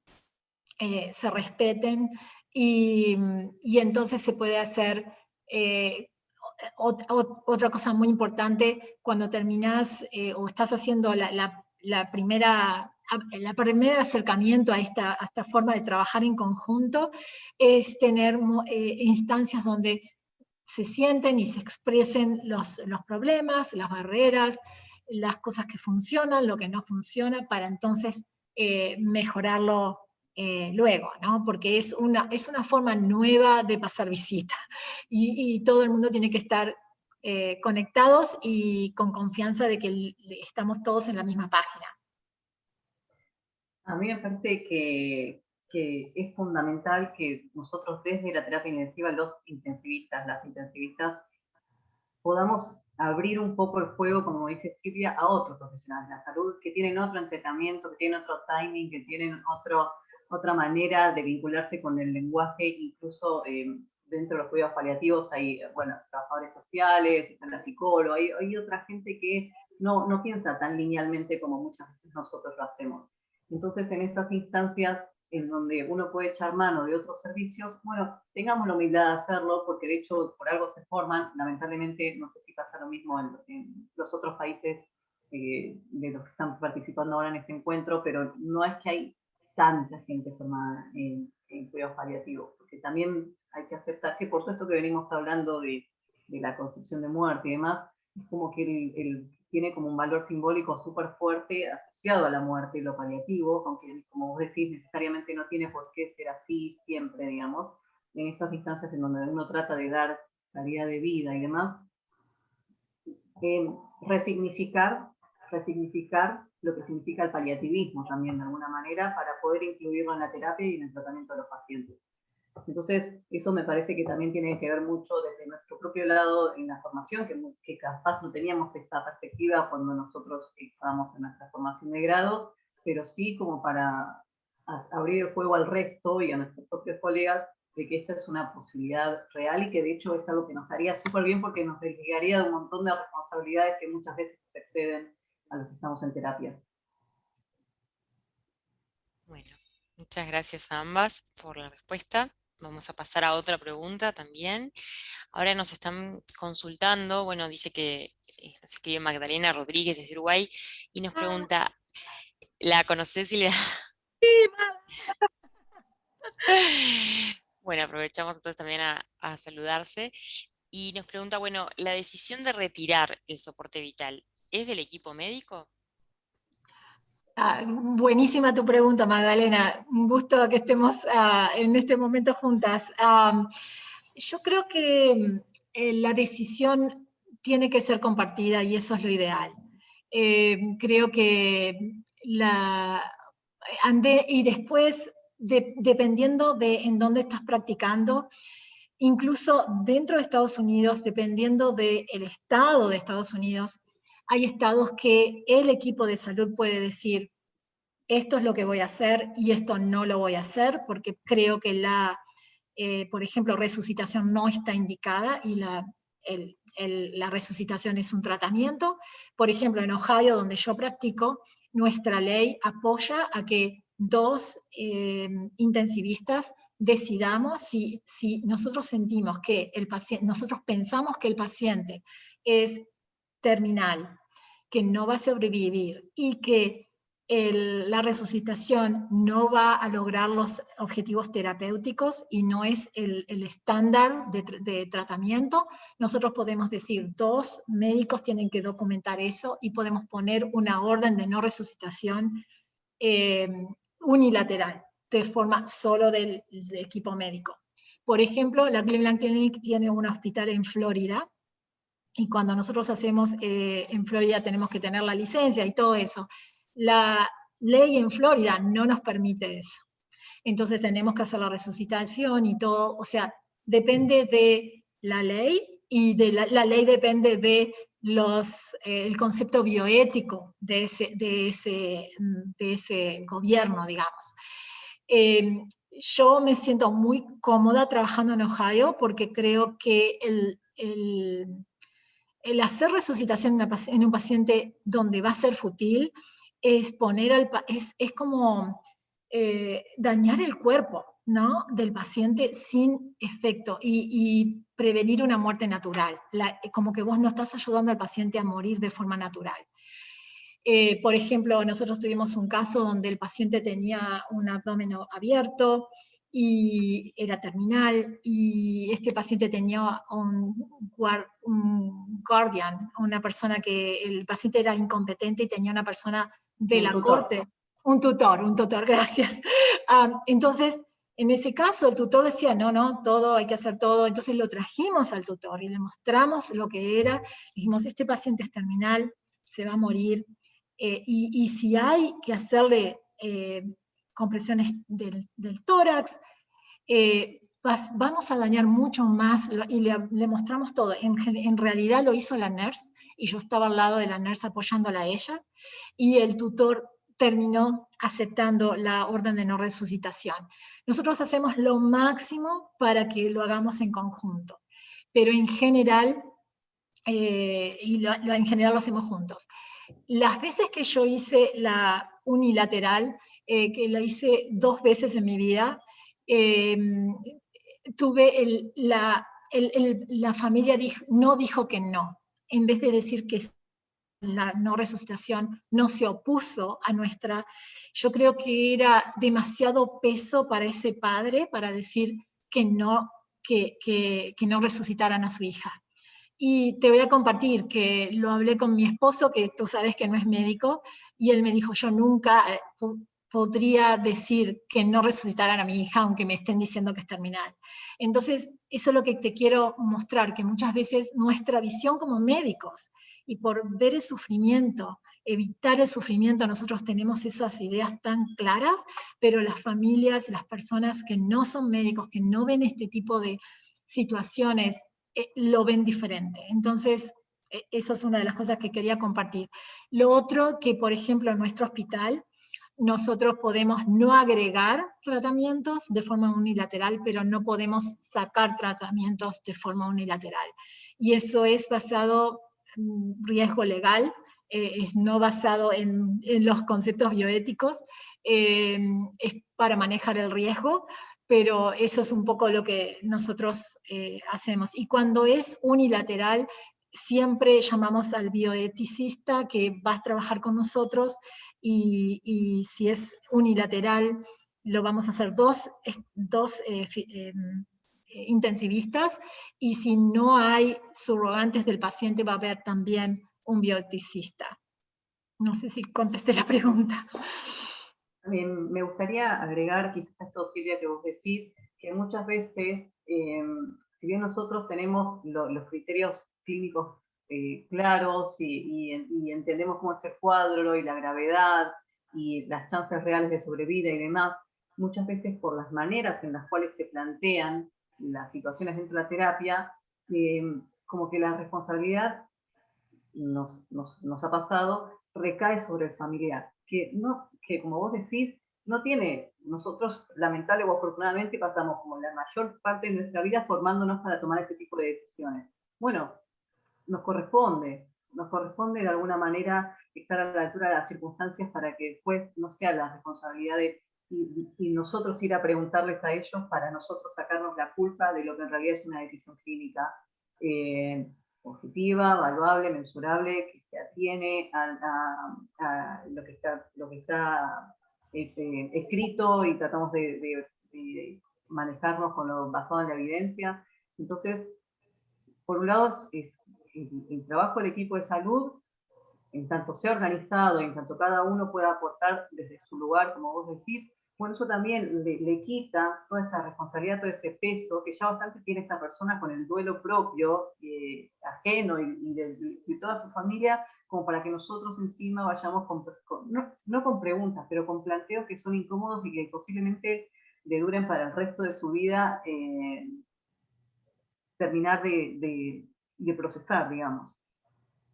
se respeten, y entonces se puede hacer otra cosa muy importante cuando terminás o estás haciendo el primer acercamiento a esta forma de trabajar en conjunto, es tener instancias donde se sienten y se expresen los problemas, las barreras, las cosas que funcionan, lo que no funciona, para entonces mejorarlo luego, ¿no? Porque es una forma nueva de pasar visita, y todo el mundo tiene que estar conectados y con confianza de que estamos todos en la misma página. A mí me parece que es fundamental que nosotros desde la terapia intensiva, los intensivistas, las intensivistas, podamos abrir un poco el juego, como dice Silvia, a otros profesionales de la salud que tienen otro entrenamiento, que tienen otro timing, que tienen otra manera de vincularse con el lenguaje. Incluso dentro de los cuidados paliativos hay, bueno, trabajadores sociales, están la psicóloga, hay otra gente que no piensa tan linealmente como muchas veces nosotros lo hacemos. Entonces, en esas instancias en donde uno puede echar mano de otros servicios, bueno, tengamos la humildad de hacerlo, porque de hecho por algo se forman. Lamentablemente, no sé si pasa lo mismo en los otros países de los que están participando ahora en este encuentro, pero no es que hay tanta gente formada en cuidados paliativos, porque también hay que aceptar que por todo esto que venimos hablando de la concepción de muerte y demás, es como que el tiene como un valor simbólico súper fuerte asociado a la muerte y lo paliativo, aunque como vos decís, necesariamente no tiene por qué ser así siempre, digamos, en estas instancias en donde uno trata de dar calidad de vida y demás, resignificar lo que significa el paliativismo también de alguna manera para poder incluirlo en la terapia y en el tratamiento de los pacientes. Entonces, eso me parece que también tiene que ver mucho desde nuestro propio lado en la formación, que capaz no teníamos esta perspectiva cuando nosotros estábamos en nuestra formación de grado, pero sí como para abrir el juego al resto y a nuestros propios colegas de que esta es una posibilidad real y que de hecho es algo que nos haría súper bien porque nos desligaría de un montón de responsabilidades que muchas veces nos exceden a los que estamos en terapia. Bueno, muchas gracias a ambas por la respuesta. Vamos a pasar a otra pregunta también. Ahora nos están consultando, bueno, dice que nos escribe Magdalena Rodríguez desde Uruguay y nos pregunta, ¿la conocés, Silvia? Bueno, aprovechamos entonces también a saludarse y nos pregunta, bueno, ¿la decisión de retirar el soporte vital es del equipo médico? Buenísima tu pregunta, Magdalena. Un gusto que estemos en este momento juntas. Yo creo que la decisión tiene que ser compartida y eso es lo ideal. Creo que y después, dependiendo de en dónde estás practicando, incluso dentro de Estados Unidos, dependiendo del estado de Estados Unidos, hay estados que el equipo de salud puede decir, esto es lo que voy a hacer y esto no lo voy a hacer, porque creo que por ejemplo, resucitación no está indicada y la resucitación es un tratamiento. Por ejemplo, en Ohio, donde yo practico, nuestra ley apoya a que dos intensivistas decidamos si nosotros sentimos que el paciente, nosotros pensamos que el paciente es terminal, que no va a sobrevivir y que la resucitación no va a lograr los objetivos terapéuticos y no es el estándar de tratamiento, nosotros podemos decir, dos médicos tienen que documentar eso y podemos poner una orden de no resucitación unilateral, de forma solo del equipo médico. Por ejemplo, la Cleveland Clinic tiene un hospital en Florida, y cuando nosotros hacemos en Florida tenemos que tener la licencia y todo eso. La ley en Florida no nos permite eso. Entonces tenemos que hacer la resucitación y todo, o sea, depende de la ley y de la ley depende de el concepto bioético de ese gobierno, digamos. Yo me siento muy cómoda trabajando en Ohio porque creo que el hacer resucitación en un paciente donde va a ser fútil es es como dañar el cuerpo, ¿no?, del paciente sin efecto y prevenir una muerte natural, como que vos no estás ayudando al paciente a morir de forma natural. Por ejemplo, nosotros tuvimos un caso donde el paciente tenía un abdomen abierto y era terminal, y este paciente tenía un guardian, una persona que el paciente era incompetente y tenía una persona de la corte, un tutor, gracias. Entonces, en ese caso, el tutor decía, no, todo, hay que hacer todo. Entonces lo trajimos al tutor y le mostramos lo que era. Dijimos, este paciente es terminal, se va a morir, y si hay que hacerle compresiones del tórax, vamos a dañar mucho más, y le mostramos todo. En realidad lo hizo la nurse, y yo estaba al lado de la nurse apoyándola a ella, y el tutor terminó aceptando la orden de no resucitación. Nosotros hacemos lo máximo para que lo hagamos en conjunto, pero en general, en general lo hacemos juntos. Las veces que yo hice la unilateral, que la hice 2 veces en mi vida, tuve la familia no dijo que no, en vez de decir que la no resucitación no se opuso a nuestra, yo creo que era demasiado peso para ese padre para decir que no resucitaran a su hija. Y te voy a compartir que lo hablé con mi esposo, que tú sabes que no es médico, y él me dijo, yo nunca podría decir que no resucitaran a mi hija, aunque me estén diciendo que es terminal. Entonces, eso es lo que te quiero mostrar, que muchas veces nuestra visión como médicos, y por ver el sufrimiento, evitar el sufrimiento, nosotros tenemos esas ideas tan claras, pero las familias, las personas que no son médicos, que no ven este tipo de situaciones, lo ven diferente. Entonces, eso es una de las cosas que quería compartir. Lo otro, que por ejemplo en nuestro hospital, nosotros podemos no agregar tratamientos de forma unilateral, pero no podemos sacar tratamientos de forma unilateral. Y eso es basado en riesgo legal, es no basado en los conceptos bioéticos, es para manejar el riesgo, pero eso es un poco lo que nosotros hacemos. Y cuando es unilateral, siempre llamamos al bioeticista que va a trabajar con nosotros, y si es unilateral, lo vamos a hacer dos intensivistas, y si no hay subrogantes del paciente, va a haber también un bioeticista. No sé si contesté la pregunta. También me gustaría agregar, quizás a esto, Silvia, que vos decís, que muchas veces, si bien nosotros tenemos los criterios clínicos claros y entendemos cómo es el cuadro y la gravedad y las chances reales de sobrevida y demás, muchas veces por las maneras en las cuales se plantean las situaciones dentro de la terapia, como que la responsabilidad nos ha pasado, recae sobre el familiar, que como vos decís, no tiene, nosotros lamentable o afortunadamente pasamos como la mayor parte de nuestra vida formándonos para tomar este tipo de decisiones. Bueno, nos corresponde de alguna manera estar a la altura de las circunstancias para que después no sea la responsabilidad de, y nosotros ir a preguntarles a ellos para nosotros sacarnos la culpa de lo que en realidad es una decisión clínica objetiva, valuable, mensurable, que se atiene a lo que está escrito, y tratamos de manejarnos con lo basado en la evidencia. Entonces, por un lado, es el trabajo del equipo de salud, en tanto sea organizado, en tanto cada uno pueda aportar desde su lugar, como vos decís, bueno, eso también le quita toda esa responsabilidad, todo ese peso que ya bastante tiene esta persona con el duelo propio, ajeno, y de toda su familia, como para que nosotros encima vayamos no con preguntas, pero con planteos que son incómodos y que posiblemente le duren para el resto de su vida, terminar de procesar, digamos.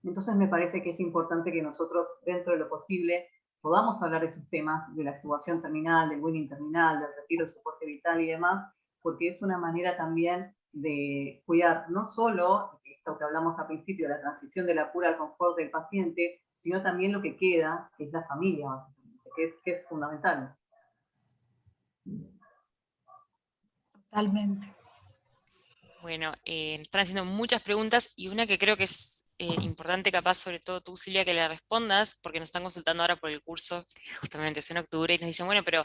Entonces me parece que es importante que nosotros, dentro de lo posible, podamos hablar de estos temas, de la extubación terminal, del winning terminal, del retiro de soporte vital y demás, porque es una manera también de cuidar no solo esto que hablamos al principio, la transición de la cura al confort del paciente, sino también lo que queda, que es la familia, que es fundamental. Totalmente. Bueno, están haciendo muchas preguntas y una que creo que es importante, capaz, sobre todo tú, Silvia, que le respondas, porque nos están consultando ahora por el curso, que justamente es en octubre, y nos dicen, bueno, pero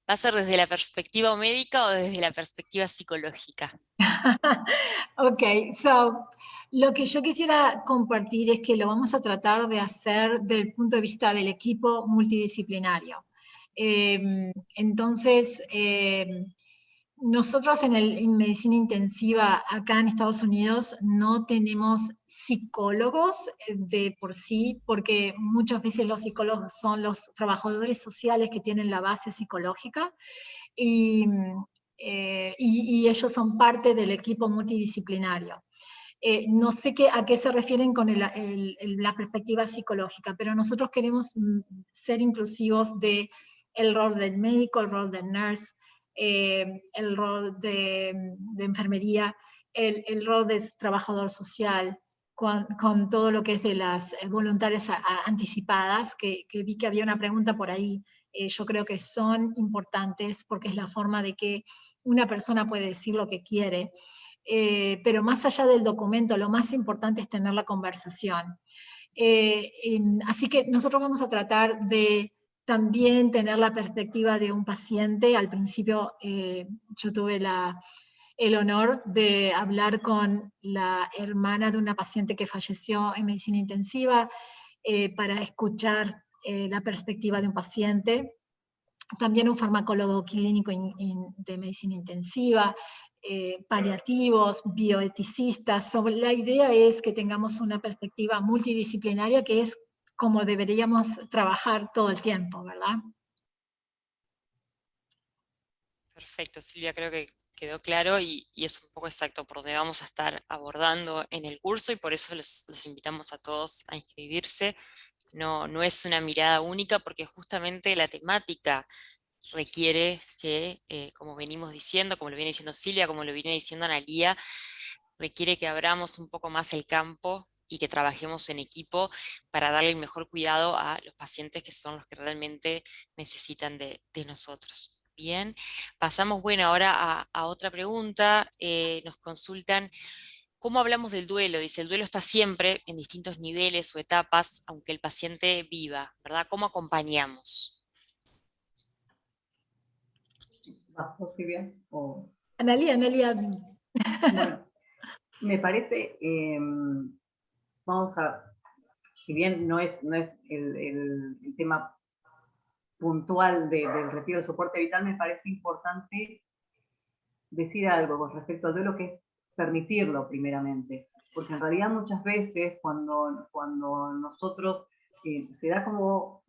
¿va a ser desde la perspectiva médica o desde la perspectiva psicológica? Ok, so, lo que yo quisiera compartir es que lo vamos a tratar de hacer desde el punto de vista del equipo multidisciplinario. Entonces, nosotros en medicina intensiva acá en Estados Unidos no tenemos psicólogos de por sí, porque muchas veces los psicólogos son los trabajadores sociales que tienen la base psicológica, y, y ellos son parte del equipo multidisciplinario. No sé a qué se refieren con la perspectiva psicológica, pero nosotros queremos ser inclusivos de el rol del médico, el rol del nurse, el rol de enfermería, el rol de trabajador social, con todo lo que es de las voluntarias anticipadas, que vi que había una pregunta por ahí. Yo creo que son importantes porque es la forma de que una persona puede decir lo que quiere, pero más allá del documento, lo más importante es tener la conversación. Así que nosotros vamos a tratar de también tener la perspectiva de un paciente. Al principio yo tuve el honor de hablar con la hermana de una paciente que falleció en medicina intensiva, para escuchar la perspectiva de un paciente. También un farmacólogo clínico de medicina intensiva, paliativos, bioeticistas. La idea es que tengamos una perspectiva multidisciplinaria, que es como deberíamos trabajar todo el tiempo, ¿verdad? Perfecto, Silvia, creo que quedó claro y es un poco exacto por donde vamos a estar abordando en el curso, y por eso los invitamos a todos a inscribirse. No es una mirada única, porque justamente la temática requiere que, como venimos diciendo, como lo viene diciendo Silvia, como lo viene diciendo Analía, requiere que abramos un poco más el campo y que trabajemos en equipo para darle el mejor cuidado a los pacientes, que son los que realmente necesitan de nosotros. Bien, pasamos, bueno, ahora a otra pregunta. Nos consultan: ¿cómo hablamos del duelo? Dice, el duelo está siempre en distintos niveles o etapas, aunque el paciente viva, ¿verdad? ¿Cómo acompañamos? ¿Vas vos, Silvia? O... Analía. Bueno, me parece, vamos a, si bien no es el tema puntual del retiro de soporte vital, me parece importante decir algo con respecto al duelo, que es permitirlo primeramente, porque en realidad muchas veces cuando nosotros se da como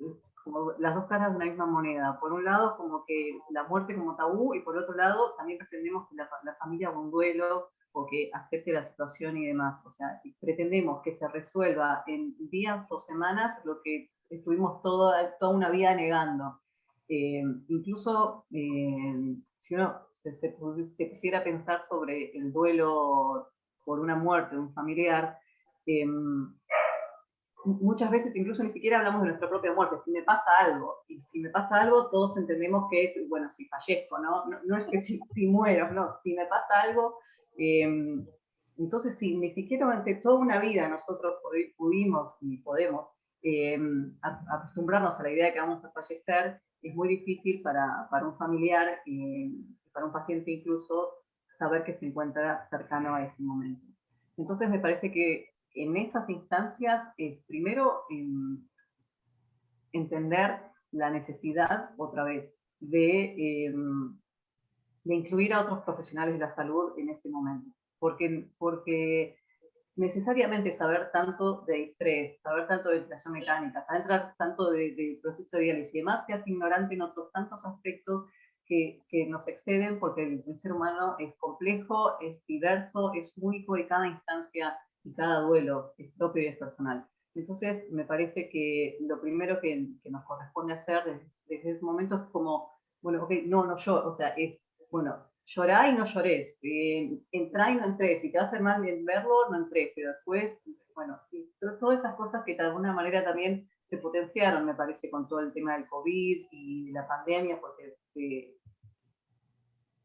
las dos caras de una misma moneda. Por un lado, como que la muerte como tabú, y por otro lado, también pretendemos que la familia haga un duelo o que acepte la situación y demás. O sea, pretendemos que se resuelva en días o semanas lo que estuvimos toda una vida negando. Incluso si uno se pusiera a pensar sobre el duelo por una muerte de un familiar, muchas veces incluso ni siquiera hablamos de nuestra propia muerte. Si me pasa algo, y si me pasa algo, todos entendemos que es, bueno, si fallezco, no es que si muero, no, si me pasa algo, entonces si ni siquiera durante toda una vida nosotros pudimos y podemos acostumbrarnos a la idea de que vamos a fallecer, es muy difícil para un familiar, para un paciente incluso, saber que se encuentra cercano a ese momento. Entonces me parece que en esas instancias es primero entender la necesidad, otra vez, de incluir a otros profesionales de la salud en ese momento. Porque necesariamente saber tanto de estrés, saber tanto de ventilación mecánica, saber tanto de proceso de diálisis y demás, te hace ignorante en otros tantos aspectos que nos exceden, porque el ser humano es complejo, es diverso, es único, y cada instancia y cada duelo es propio y es personal. Entonces, me parece que lo primero que nos corresponde hacer desde ese momento es como, bueno, ok, no lloro, o sea, es, bueno, llorá y no llores, entrá y no entrés, si te va a hacer mal bien verlo, no entrés, pero después, bueno, todas esas cosas que de alguna manera también se potenciaron, me parece, con todo el tema del COVID y la pandemia, porque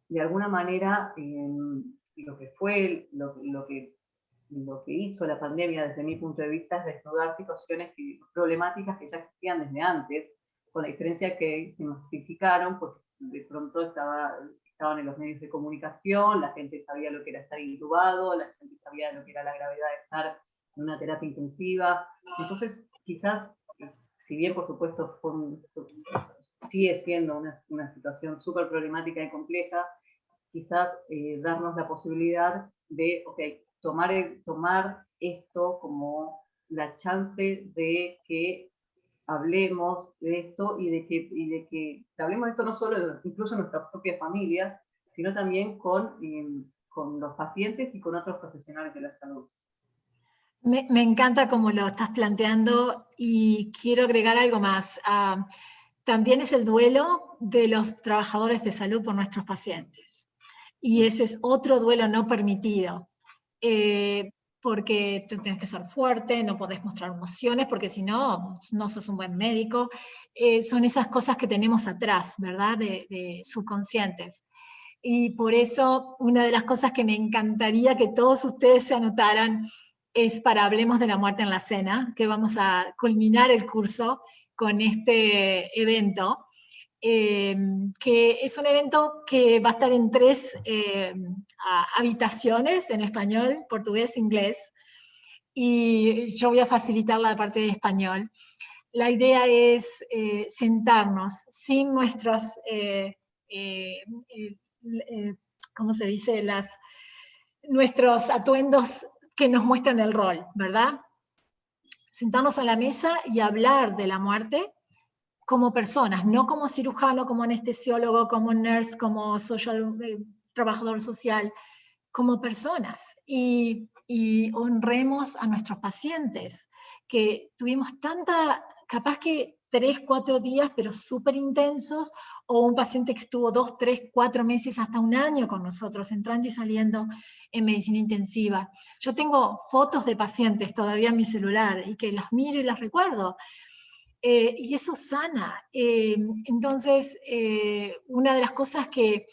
de alguna manera lo que fue, lo que hizo la pandemia desde mi punto de vista es desnudar situaciones problemáticas que ya existían desde antes, con la diferencia que se masificaron, porque de pronto estaban en los medios de comunicación, la gente sabía lo que era estar intubado, la gente sabía lo que era la gravedad de estar en una terapia intensiva. Entonces, quizás, si bien por supuesto sigue siendo una situación súper problemática y compleja, quizás darnos la posibilidad de, ok, tomar esto como la chance de que hablemos de esto y de que hablemos de esto no solo incluso en nuestras propias familias, sino también con los pacientes y con otros profesionales de la salud. Me encanta cómo lo estás planteando, y quiero agregar algo más. También es el duelo de los trabajadores de salud por nuestros pacientes. Y ese es otro duelo no permitido. Porque tú tienes que ser fuerte, no podés mostrar emociones, porque si no, no sos un buen médico. Son esas cosas que tenemos atrás, ¿verdad? De subconscientes. Y por eso, una de las cosas que me encantaría que todos ustedes se anotaran es para Hablemos de la Muerte en la Cena, que vamos a culminar el curso con este evento. que es un evento que va a estar en 3 habitaciones, en español, portugués, inglés, y yo voy a facilitar la parte de español. La idea es sentarnos sin nuestros, ¿cómo se dice? Nuestros atuendos que nos muestran el rol, ¿verdad? Sentarnos a la mesa y hablar de la muerte como personas, no como cirujano, como anestesiólogo, como nurse, como trabajador social, como personas. Y honremos a nuestros pacientes, que tuvimos capaz que 3, 4 días, pero súper intensos, o un paciente que estuvo 2, 3, 4 meses, hasta un año con nosotros, entrando y saliendo en medicina intensiva. Yo tengo fotos de pacientes todavía en mi celular, y que las miro y las recuerdo. Y eso sana. Entonces, una de las cosas que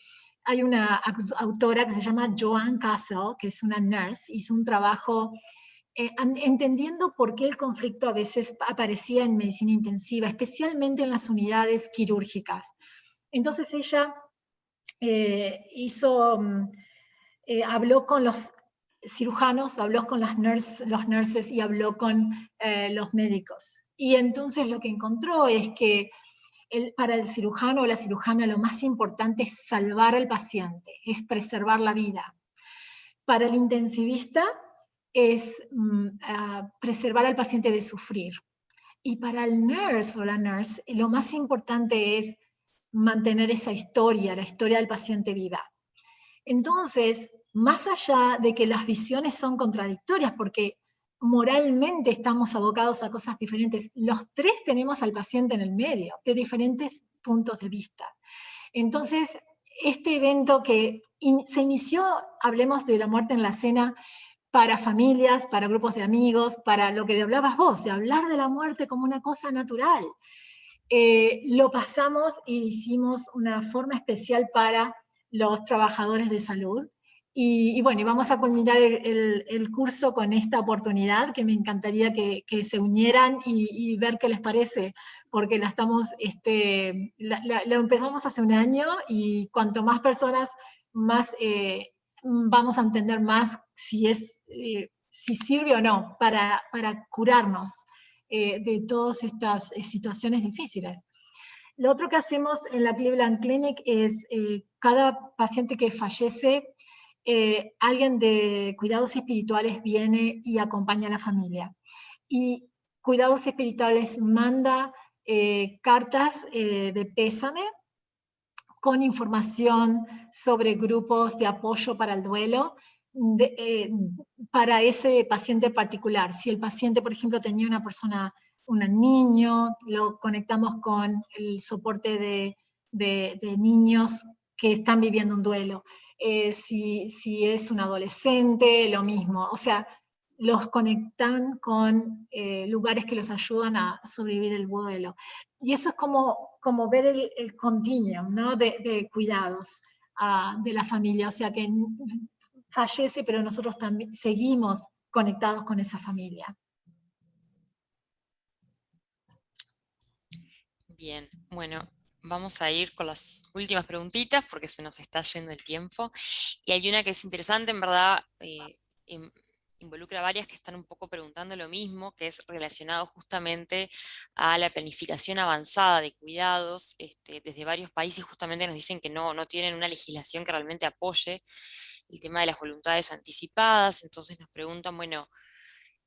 hay una autora que se llama Joan Castle, que es una nurse, hizo un trabajo entendiendo por qué el conflicto a veces aparecía en medicina intensiva, especialmente en las unidades quirúrgicas. Entonces ella habló con los cirujanos, habló con los nurses y habló con los médicos. Y entonces lo que encontró es que para el cirujano o la cirujana lo más importante es salvar al paciente, es preservar la vida. Para el intensivista es preservar al paciente de sufrir. Y para el nurse o la nurse, lo más importante es mantener esa historia, la historia del paciente viva. Entonces, más allá de que las visiones son contradictorias, porque moralmente estamos abocados a cosas diferentes, los 3 tenemos al paciente en el medio, de diferentes puntos de vista. Entonces, este evento que se inició, hablemos de la muerte en la cena, para familias, para grupos de amigos, para lo que hablabas vos, de hablar de la muerte como una cosa natural. Lo pasamos y hicimos una forma especial para los trabajadores de salud. Y bueno, y vamos a culminar el curso con esta oportunidad, que me encantaría que se unieran y ver qué les parece, porque la empezamos hace un año, y cuanto más personas, más vamos a entender más si sirve o no para curarnos de todas estas situaciones difíciles. Lo otro que hacemos en la Cleveland Clinic es cada paciente que fallece, alguien de cuidados espirituales viene y acompaña a la familia. Y cuidados espirituales manda cartas de pésame con información sobre grupos de apoyo para el duelo, para ese paciente particular. Si el paciente, por ejemplo, tenía un niño, lo conectamos con el soporte de niños que están viviendo un duelo. Si es un adolescente, lo mismo. O sea, los conectan con lugares que los ayudan a sobrevivir el duelo. Y eso es como ver el continuum, ¿no? de cuidados de la familia. O sea, que fallece, pero nosotros también seguimos conectados con esa familia. Bien, bueno, vamos a ir con las últimas preguntitas porque se nos está yendo el tiempo. Y hay una que es interesante, en verdad, involucra varias que están un poco preguntando lo mismo, que es relacionado justamente a la planificación avanzada de cuidados. Desde varios países justamente nos dicen que no tienen una legislación que realmente apoye el tema de las voluntades anticipadas. Entonces nos preguntan, bueno,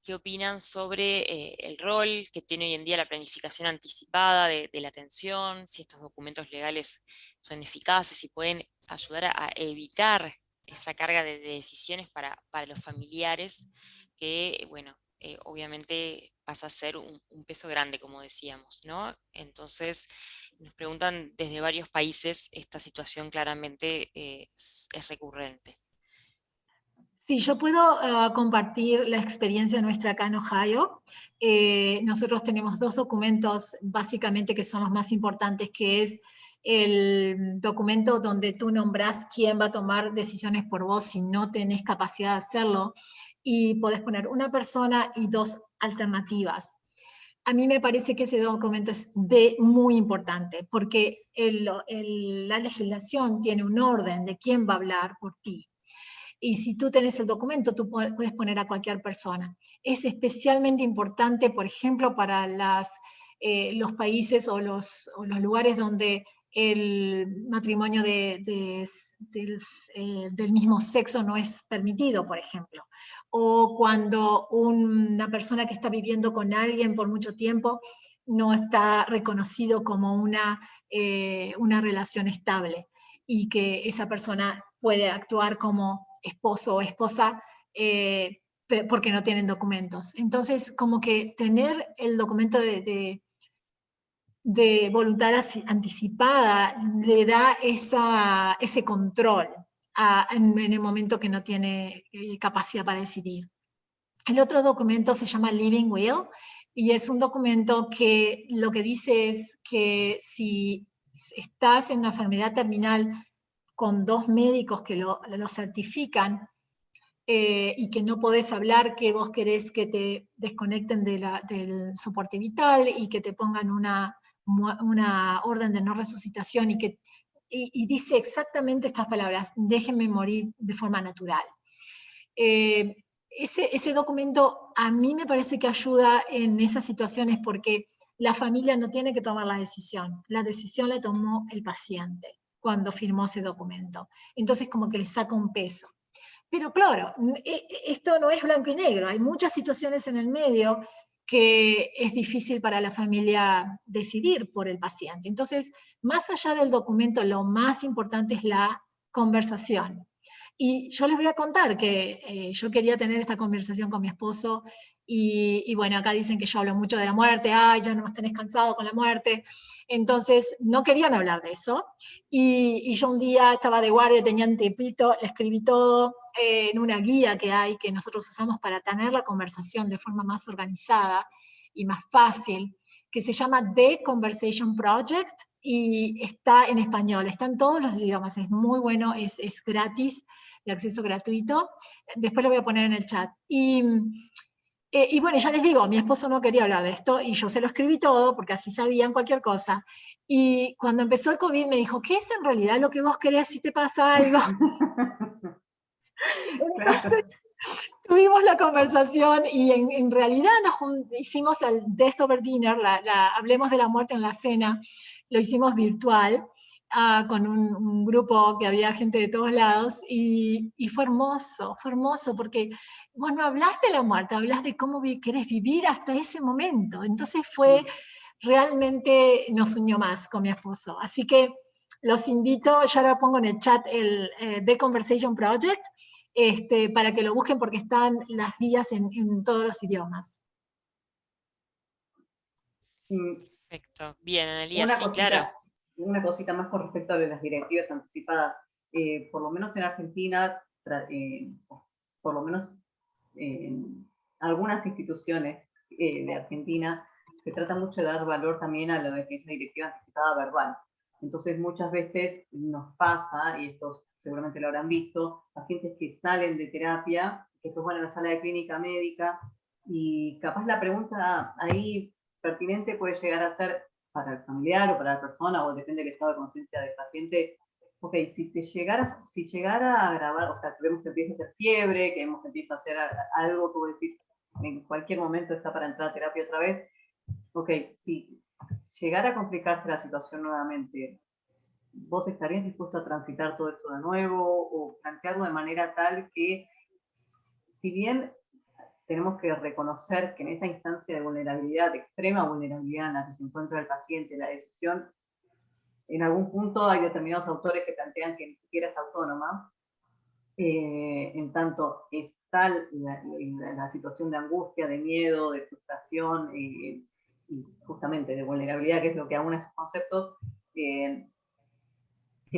¿qué opinan sobre el rol que tiene hoy en día la planificación anticipada de la atención? Si estos documentos legales son eficaces, si pueden ayudar a evitar esa carga de decisiones para los familiares, que, bueno, obviamente pasa a ser un peso grande, como decíamos, ¿no? Entonces, nos preguntan desde varios países, esta situación claramente es recurrente. Sí, yo puedo compartir la experiencia nuestra acá en Ohio. Nosotros tenemos 2 documentos básicamente que son los más importantes, que es el documento donde tú nombrás quién va a tomar decisiones por vos si no tenés capacidad de hacerlo, y podés poner una persona y 2 alternativas. a mí me parece que ese documento es muy importante, porque la legislación tiene un orden de quién va a hablar por ti. Y si tú tenés el documento, tú puedes poner a cualquier persona. Es especialmente importante, por ejemplo, para los países o los lugares donde el matrimonio del mismo sexo no es permitido, por ejemplo. O cuando una persona que está viviendo con alguien por mucho tiempo no está reconocido como una relación estable y que esa persona puede actuar como esposo o esposa porque no tienen documentos. Entonces, como que tener el documento de voluntad anticipada le da ese control en el momento que no tiene capacidad para decidir. El otro documento se llama Living Will y es un documento que lo que dice es que si estás en una enfermedad terminal con 2 médicos que lo certifican y que no podés hablar, que vos querés que te desconecten del soporte vital y que te pongan una orden de no resucitación y dice exactamente estas palabras: déjenme morir de forma natural. Ese documento a mí me parece que ayuda en esas situaciones porque la familia no tiene que tomar la decisión la tomó el paciente cuando firmó ese documento. Entonces como que le saca un peso. Pero claro, esto no es blanco y negro, hay muchas situaciones en el medio que es difícil para la familia decidir por el paciente. Entonces, más allá del documento, lo más importante es la conversación. Y yo les voy a contar que yo quería tener esta conversación con mi esposo y bueno, acá dicen que yo hablo mucho de la muerte, ay, ya no nos tenés cansado con la muerte. Entonces, no querían hablar de eso. Y yo un día estaba de guardia, tenía un tiempito, le escribí todo en una guía que hay, que nosotros usamos para tener la conversación de forma más organizada y más fácil, que se llama The Conversation Project y está en español, está en todos los idiomas, es muy bueno, es gratis, de acceso gratuito. Después lo voy a poner en el chat. Y bueno, ya les digo, mi esposo no quería hablar de esto y yo se lo escribí todo porque así sabían cualquier cosa. Y cuando empezó el COVID me dijo, ¿qué es en realidad lo que vos querés si te pasa algo? Entonces tuvimos la conversación y en realidad hicimos el Death Over Dinner, Hablemos de la muerte en la cena, lo hicimos virtual. Con un grupo que había gente de todos lados y fue hermoso porque vos no hablas de la muerte, hablas de cómo querés vivir hasta ese momento. Entonces realmente nos unió más con mi esposo. Así que los invito, ya ahora pongo en el chat el The Conversation Project, para que lo busquen porque están las guías en todos los idiomas. Perfecto. Bien, Analía, sí, claro. Una cosita más con respecto a las directivas anticipadas. Por lo menos en Argentina, por lo menos en algunas instituciones de Argentina, se trata mucho de dar valor también a lo que es la directiva anticipada verbal. Entonces muchas veces nos pasa, y esto seguramente lo habrán visto, pacientes que salen de terapia, que después van a la sala de clínica médica, y capaz la pregunta ahí pertinente puede llegar a ser para el familiar o para la persona, o depende del estado de conciencia del paciente. Ok, si llegara a agravar, o sea, que vemos que empieza a hacer fiebre, que vemos que empieza a hacer algo que vos decís, en cualquier momento está para entrar a terapia otra vez, ok, si llegara a complicarse la situación nuevamente, ¿vos estarías dispuesto a transitar todo esto de nuevo o plantearlo de manera tal que, si bien tenemos que reconocer que en esa instancia de vulnerabilidad, de extrema vulnerabilidad en la que se encuentra el paciente, la decisión, en algún punto hay determinados autores que plantean que ni siquiera es autónoma, en tanto es tal la situación de angustia, de miedo, de frustración y justamente de vulnerabilidad, que es lo que aúna esos conceptos, que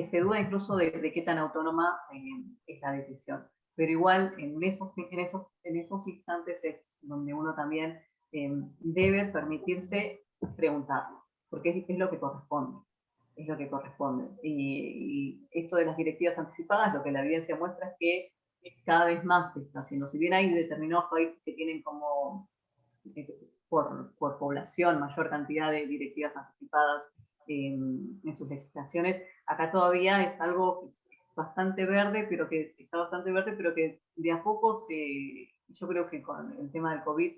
se duda incluso de qué tan autónoma es la decisión. Pero igual en esos instantes es donde uno también debe permitirse preguntarlo, porque es lo que corresponde. Es lo que corresponde. Y esto de las directivas anticipadas, lo que la evidencia muestra es que cada vez más se está haciendo. Si bien hay determinados países que tienen como por población, mayor cantidad de directivas anticipadas en sus legislaciones. Acá todavía es algo bastante verde, pero que está bastante verde, pero que de a poco yo creo que con el tema del COVID,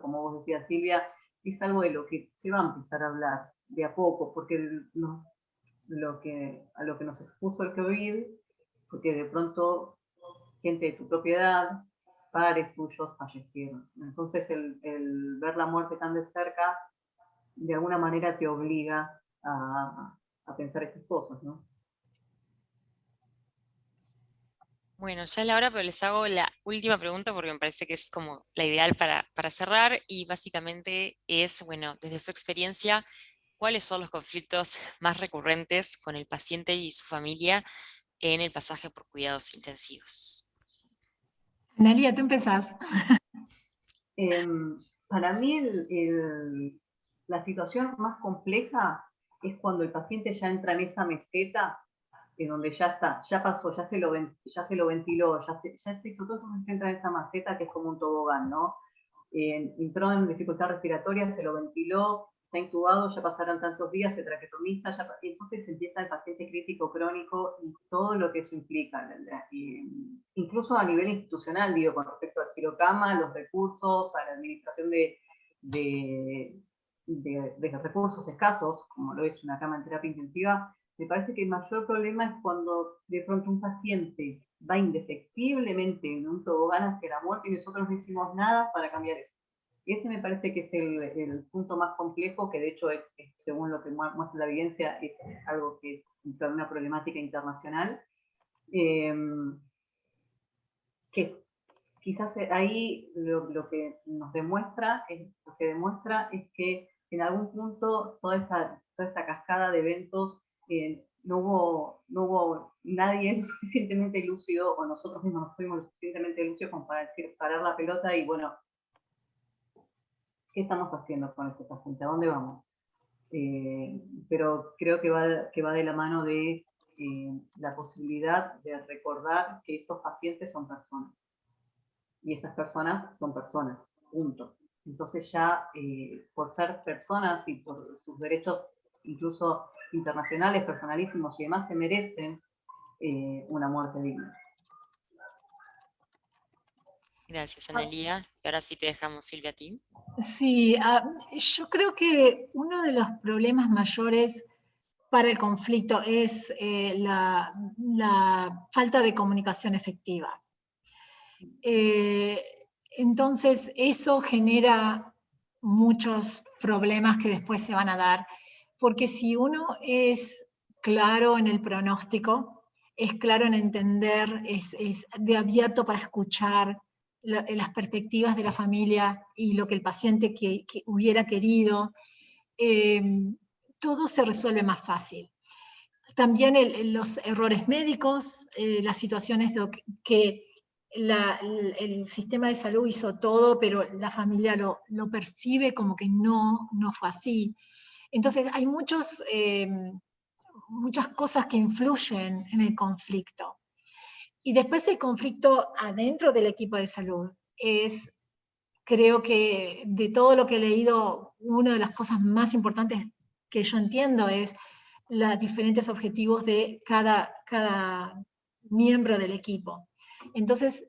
como vos decías, Silvia, es algo de lo que se va a empezar a hablar de a poco, porque a lo que nos expuso el COVID, porque de pronto gente de tu propiedad, padres tuyos fallecieron. Entonces el ver la muerte tan de cerca, de alguna manera te obliga a pensar estas cosas, ¿no? Bueno, ya es la hora, pero les hago la última pregunta porque me parece que es como la ideal para cerrar y básicamente es, bueno, desde su experiencia, ¿cuáles son los conflictos más recurrentes con el paciente y su familia en el pasaje por cuidados intensivos? Analia, tú empezás. Para mí la situación más compleja es cuando el paciente ya entra en esa meseta en donde ya está, ya pasó, ya se lo ventiló, ya se hizo todo, entonces entra en esa maceta que es como un tobogán, ¿no? Entró en dificultad respiratoria, se lo ventiló, está intubado, ya pasarán tantos días, se traqueotomiza, y entonces empieza el paciente crítico crónico y todo lo que eso implica, incluso a nivel institucional, digo, con respecto al quirocama, los recursos, a la administración de los recursos escasos, como lo es una cama en terapia intensiva. Me parece que el mayor problema es cuando de pronto un paciente va indefectiblemente en un tobogán hacia la muerte y nosotros no hicimos nada para cambiar eso. Y ese me parece que es el punto más complejo, que de hecho es, según lo que muestra la evidencia, es algo que es una problemática internacional, que quizás ahí lo que nos demuestra es que en algún punto toda esta cascada de eventos no hubo nadie lo suficientemente lúcido, o nosotros mismos no fuimos lo suficientemente lúcidos como para decir, parar la pelota y bueno, ¿qué estamos haciendo con este paciente? ¿A dónde vamos? Pero creo que va de la mano de la posibilidad de recordar que esos pacientes son personas. Y esas personas son personas, punto. Entonces ya por ser personas y por sus derechos incluso internacionales, personalísimos y demás, se merecen una muerte digna. Gracias, Analia. Y ahora sí te dejamos, Silvia, a ti. Sí, yo creo que uno de los problemas mayores para el conflicto es la falta de comunicación efectiva. Entonces, eso genera muchos problemas que después se van a dar, porque si uno es claro en el pronóstico, es claro en entender, es de abierto para escuchar las perspectivas de la familia y lo que el paciente que hubiera querido, todo se resuelve más fácil. También los errores médicos, las situaciones que el sistema de salud hizo todo, pero la familia lo percibe como que no fue así. Entonces hay muchas cosas que influyen en el conflicto. Y después el conflicto adentro del equipo de salud es, creo que de todo lo que he leído, una de las cosas más importantes que yo entiendo es los diferentes objetivos de cada miembro del equipo. Entonces,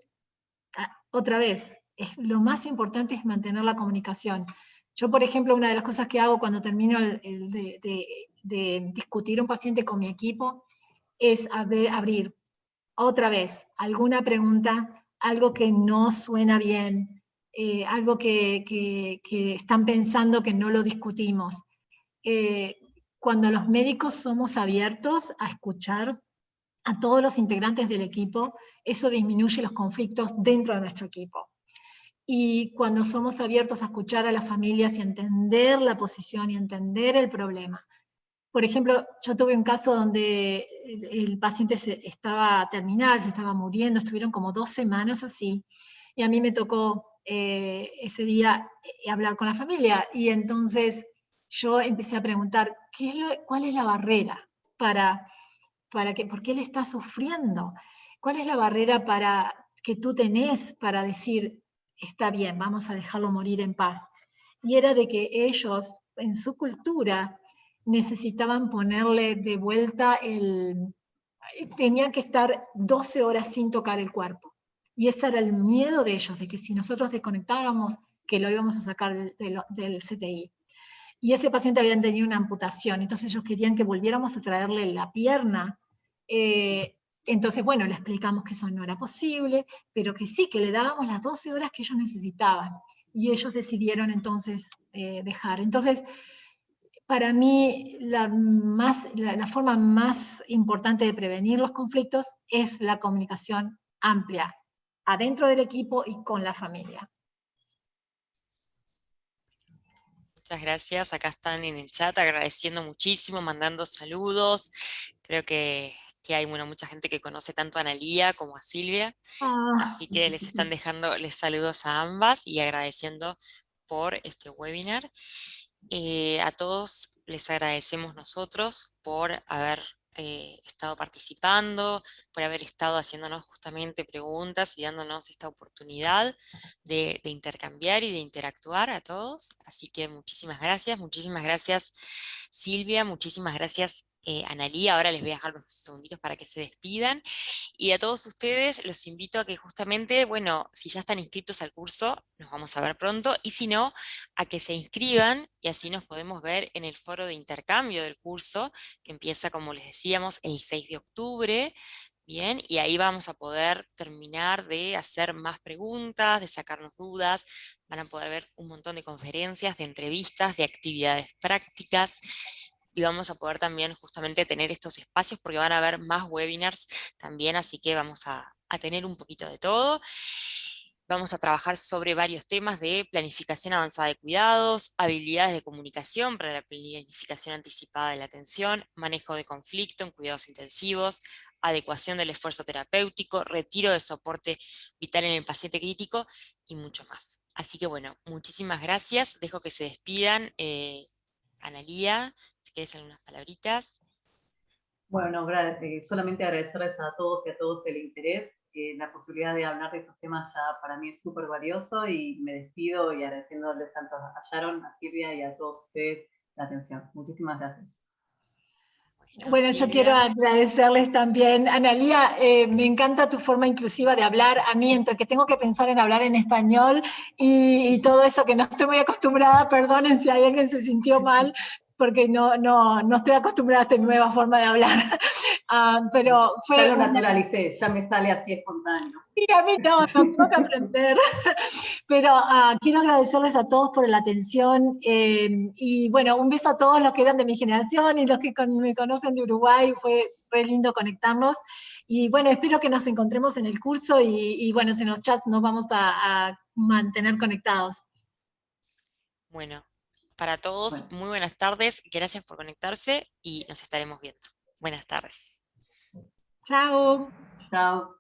otra vez, lo más importante es mantener la comunicación. Yo, por ejemplo, una de las cosas que hago cuando termino de discutir un paciente con mi equipo es abrir otra vez alguna pregunta, algo que no suena bien, algo que están pensando que no lo discutimos. Cuando los médicos somos abiertos a escuchar a todos los integrantes del equipo, eso disminuye los conflictos dentro de nuestro equipo. Y cuando somos abiertos a escuchar a las familias y entender la posición y entender el problema. Por ejemplo, yo tuve un caso donde el paciente estaba terminal, se estaba muriendo, estuvieron como 2 semanas así, y a mí me tocó ese día hablar con la familia, y entonces yo empecé a preguntar, ¿cuál es la barrera por qué él está sufriendo? ¿Cuál es la barrera que tú tenés para decir, está bien, vamos a dejarlo morir en paz. Y era de que ellos, en su cultura, necesitaban ponerle de vuelta tenían que estar 12 horas sin tocar el cuerpo. Y ese era el miedo de ellos, de que si nosotros desconectáramos, que lo íbamos a sacar del CTI. Y ese paciente había tenido una amputación, entonces ellos querían que volviéramos a traerle la pierna. Entonces, bueno, le explicamos que eso no era posible, pero que sí, que le dábamos las 12 horas que ellos necesitaban. Y ellos decidieron entonces dejar. Entonces, para mí, la forma más importante de prevenir los conflictos es la comunicación amplia, adentro del equipo y con la familia. Muchas gracias, acá están en el chat agradeciendo muchísimo, mandando saludos. Creo que hay mucha gente que conoce tanto a Analía como a Silvia, así que les están dejando les saludos a ambas y agradeciendo por este webinar. A todos les agradecemos nosotros por haber estado participando, por haber estado haciéndonos justamente preguntas y dándonos esta oportunidad de intercambiar y de interactuar a todos. Así que muchísimas gracias Silvia, muchísimas gracias Analía. Ahora les voy a dejar unos segunditos para que se despidan. Y a todos ustedes los invito a que justamente, bueno, si ya están inscritos al curso, nos vamos a ver pronto, y si no, a que se inscriban y así nos podemos ver en el foro de intercambio del curso, que empieza, como les decíamos, el 6 de octubre. Bien, y ahí vamos a poder terminar de hacer más preguntas, de sacarnos dudas, van a poder ver un montón de conferencias, de entrevistas, de actividades prácticas, y vamos a poder también justamente tener estos espacios porque van a haber más webinars también, así que vamos a tener un poquito de todo. Vamos a trabajar sobre varios temas de planificación avanzada de cuidados, habilidades de comunicación para la planificación anticipada de la atención, manejo de conflicto en cuidados intensivos, adecuación del esfuerzo terapéutico, retiro de soporte vital en el paciente crítico y mucho más. Así que bueno, muchísimas gracias. Dejo que se despidan. Analía, si quieres algunas palabritas. Bueno, solamente agradecerles a todos y a todos el interés. La posibilidad de hablar de estos temas ya para mí es súper valioso y me despido y agradeciéndoles tanto a Sharon, a Silvia y a todos ustedes la atención. Muchísimas gracias. Bueno, yo quiero agradecerles también. Analía, me encanta tu forma inclusiva de hablar. A mí, entre que tengo que pensar en hablar en español y todo eso que no estoy muy acostumbrada, perdonen si alguien se sintió mal, porque no estoy acostumbrada a esta nueva forma de hablar. Pero fue ya lo naturalicé, ya me sale así espontáneo. Sí, a mí no tengo que aprender. Pero quiero agradecerles a todos por la atención y bueno, un beso a todos los que eran de mi generación y los que me conocen de Uruguay, fue re lindo conectarnos y bueno, espero que nos encontremos en el curso y bueno, en los chats nos vamos a mantener conectados. Bueno, para todos, muy buenas tardes, gracias por conectarse y nos estaremos viendo. Buenas tardes. Chao. Chao.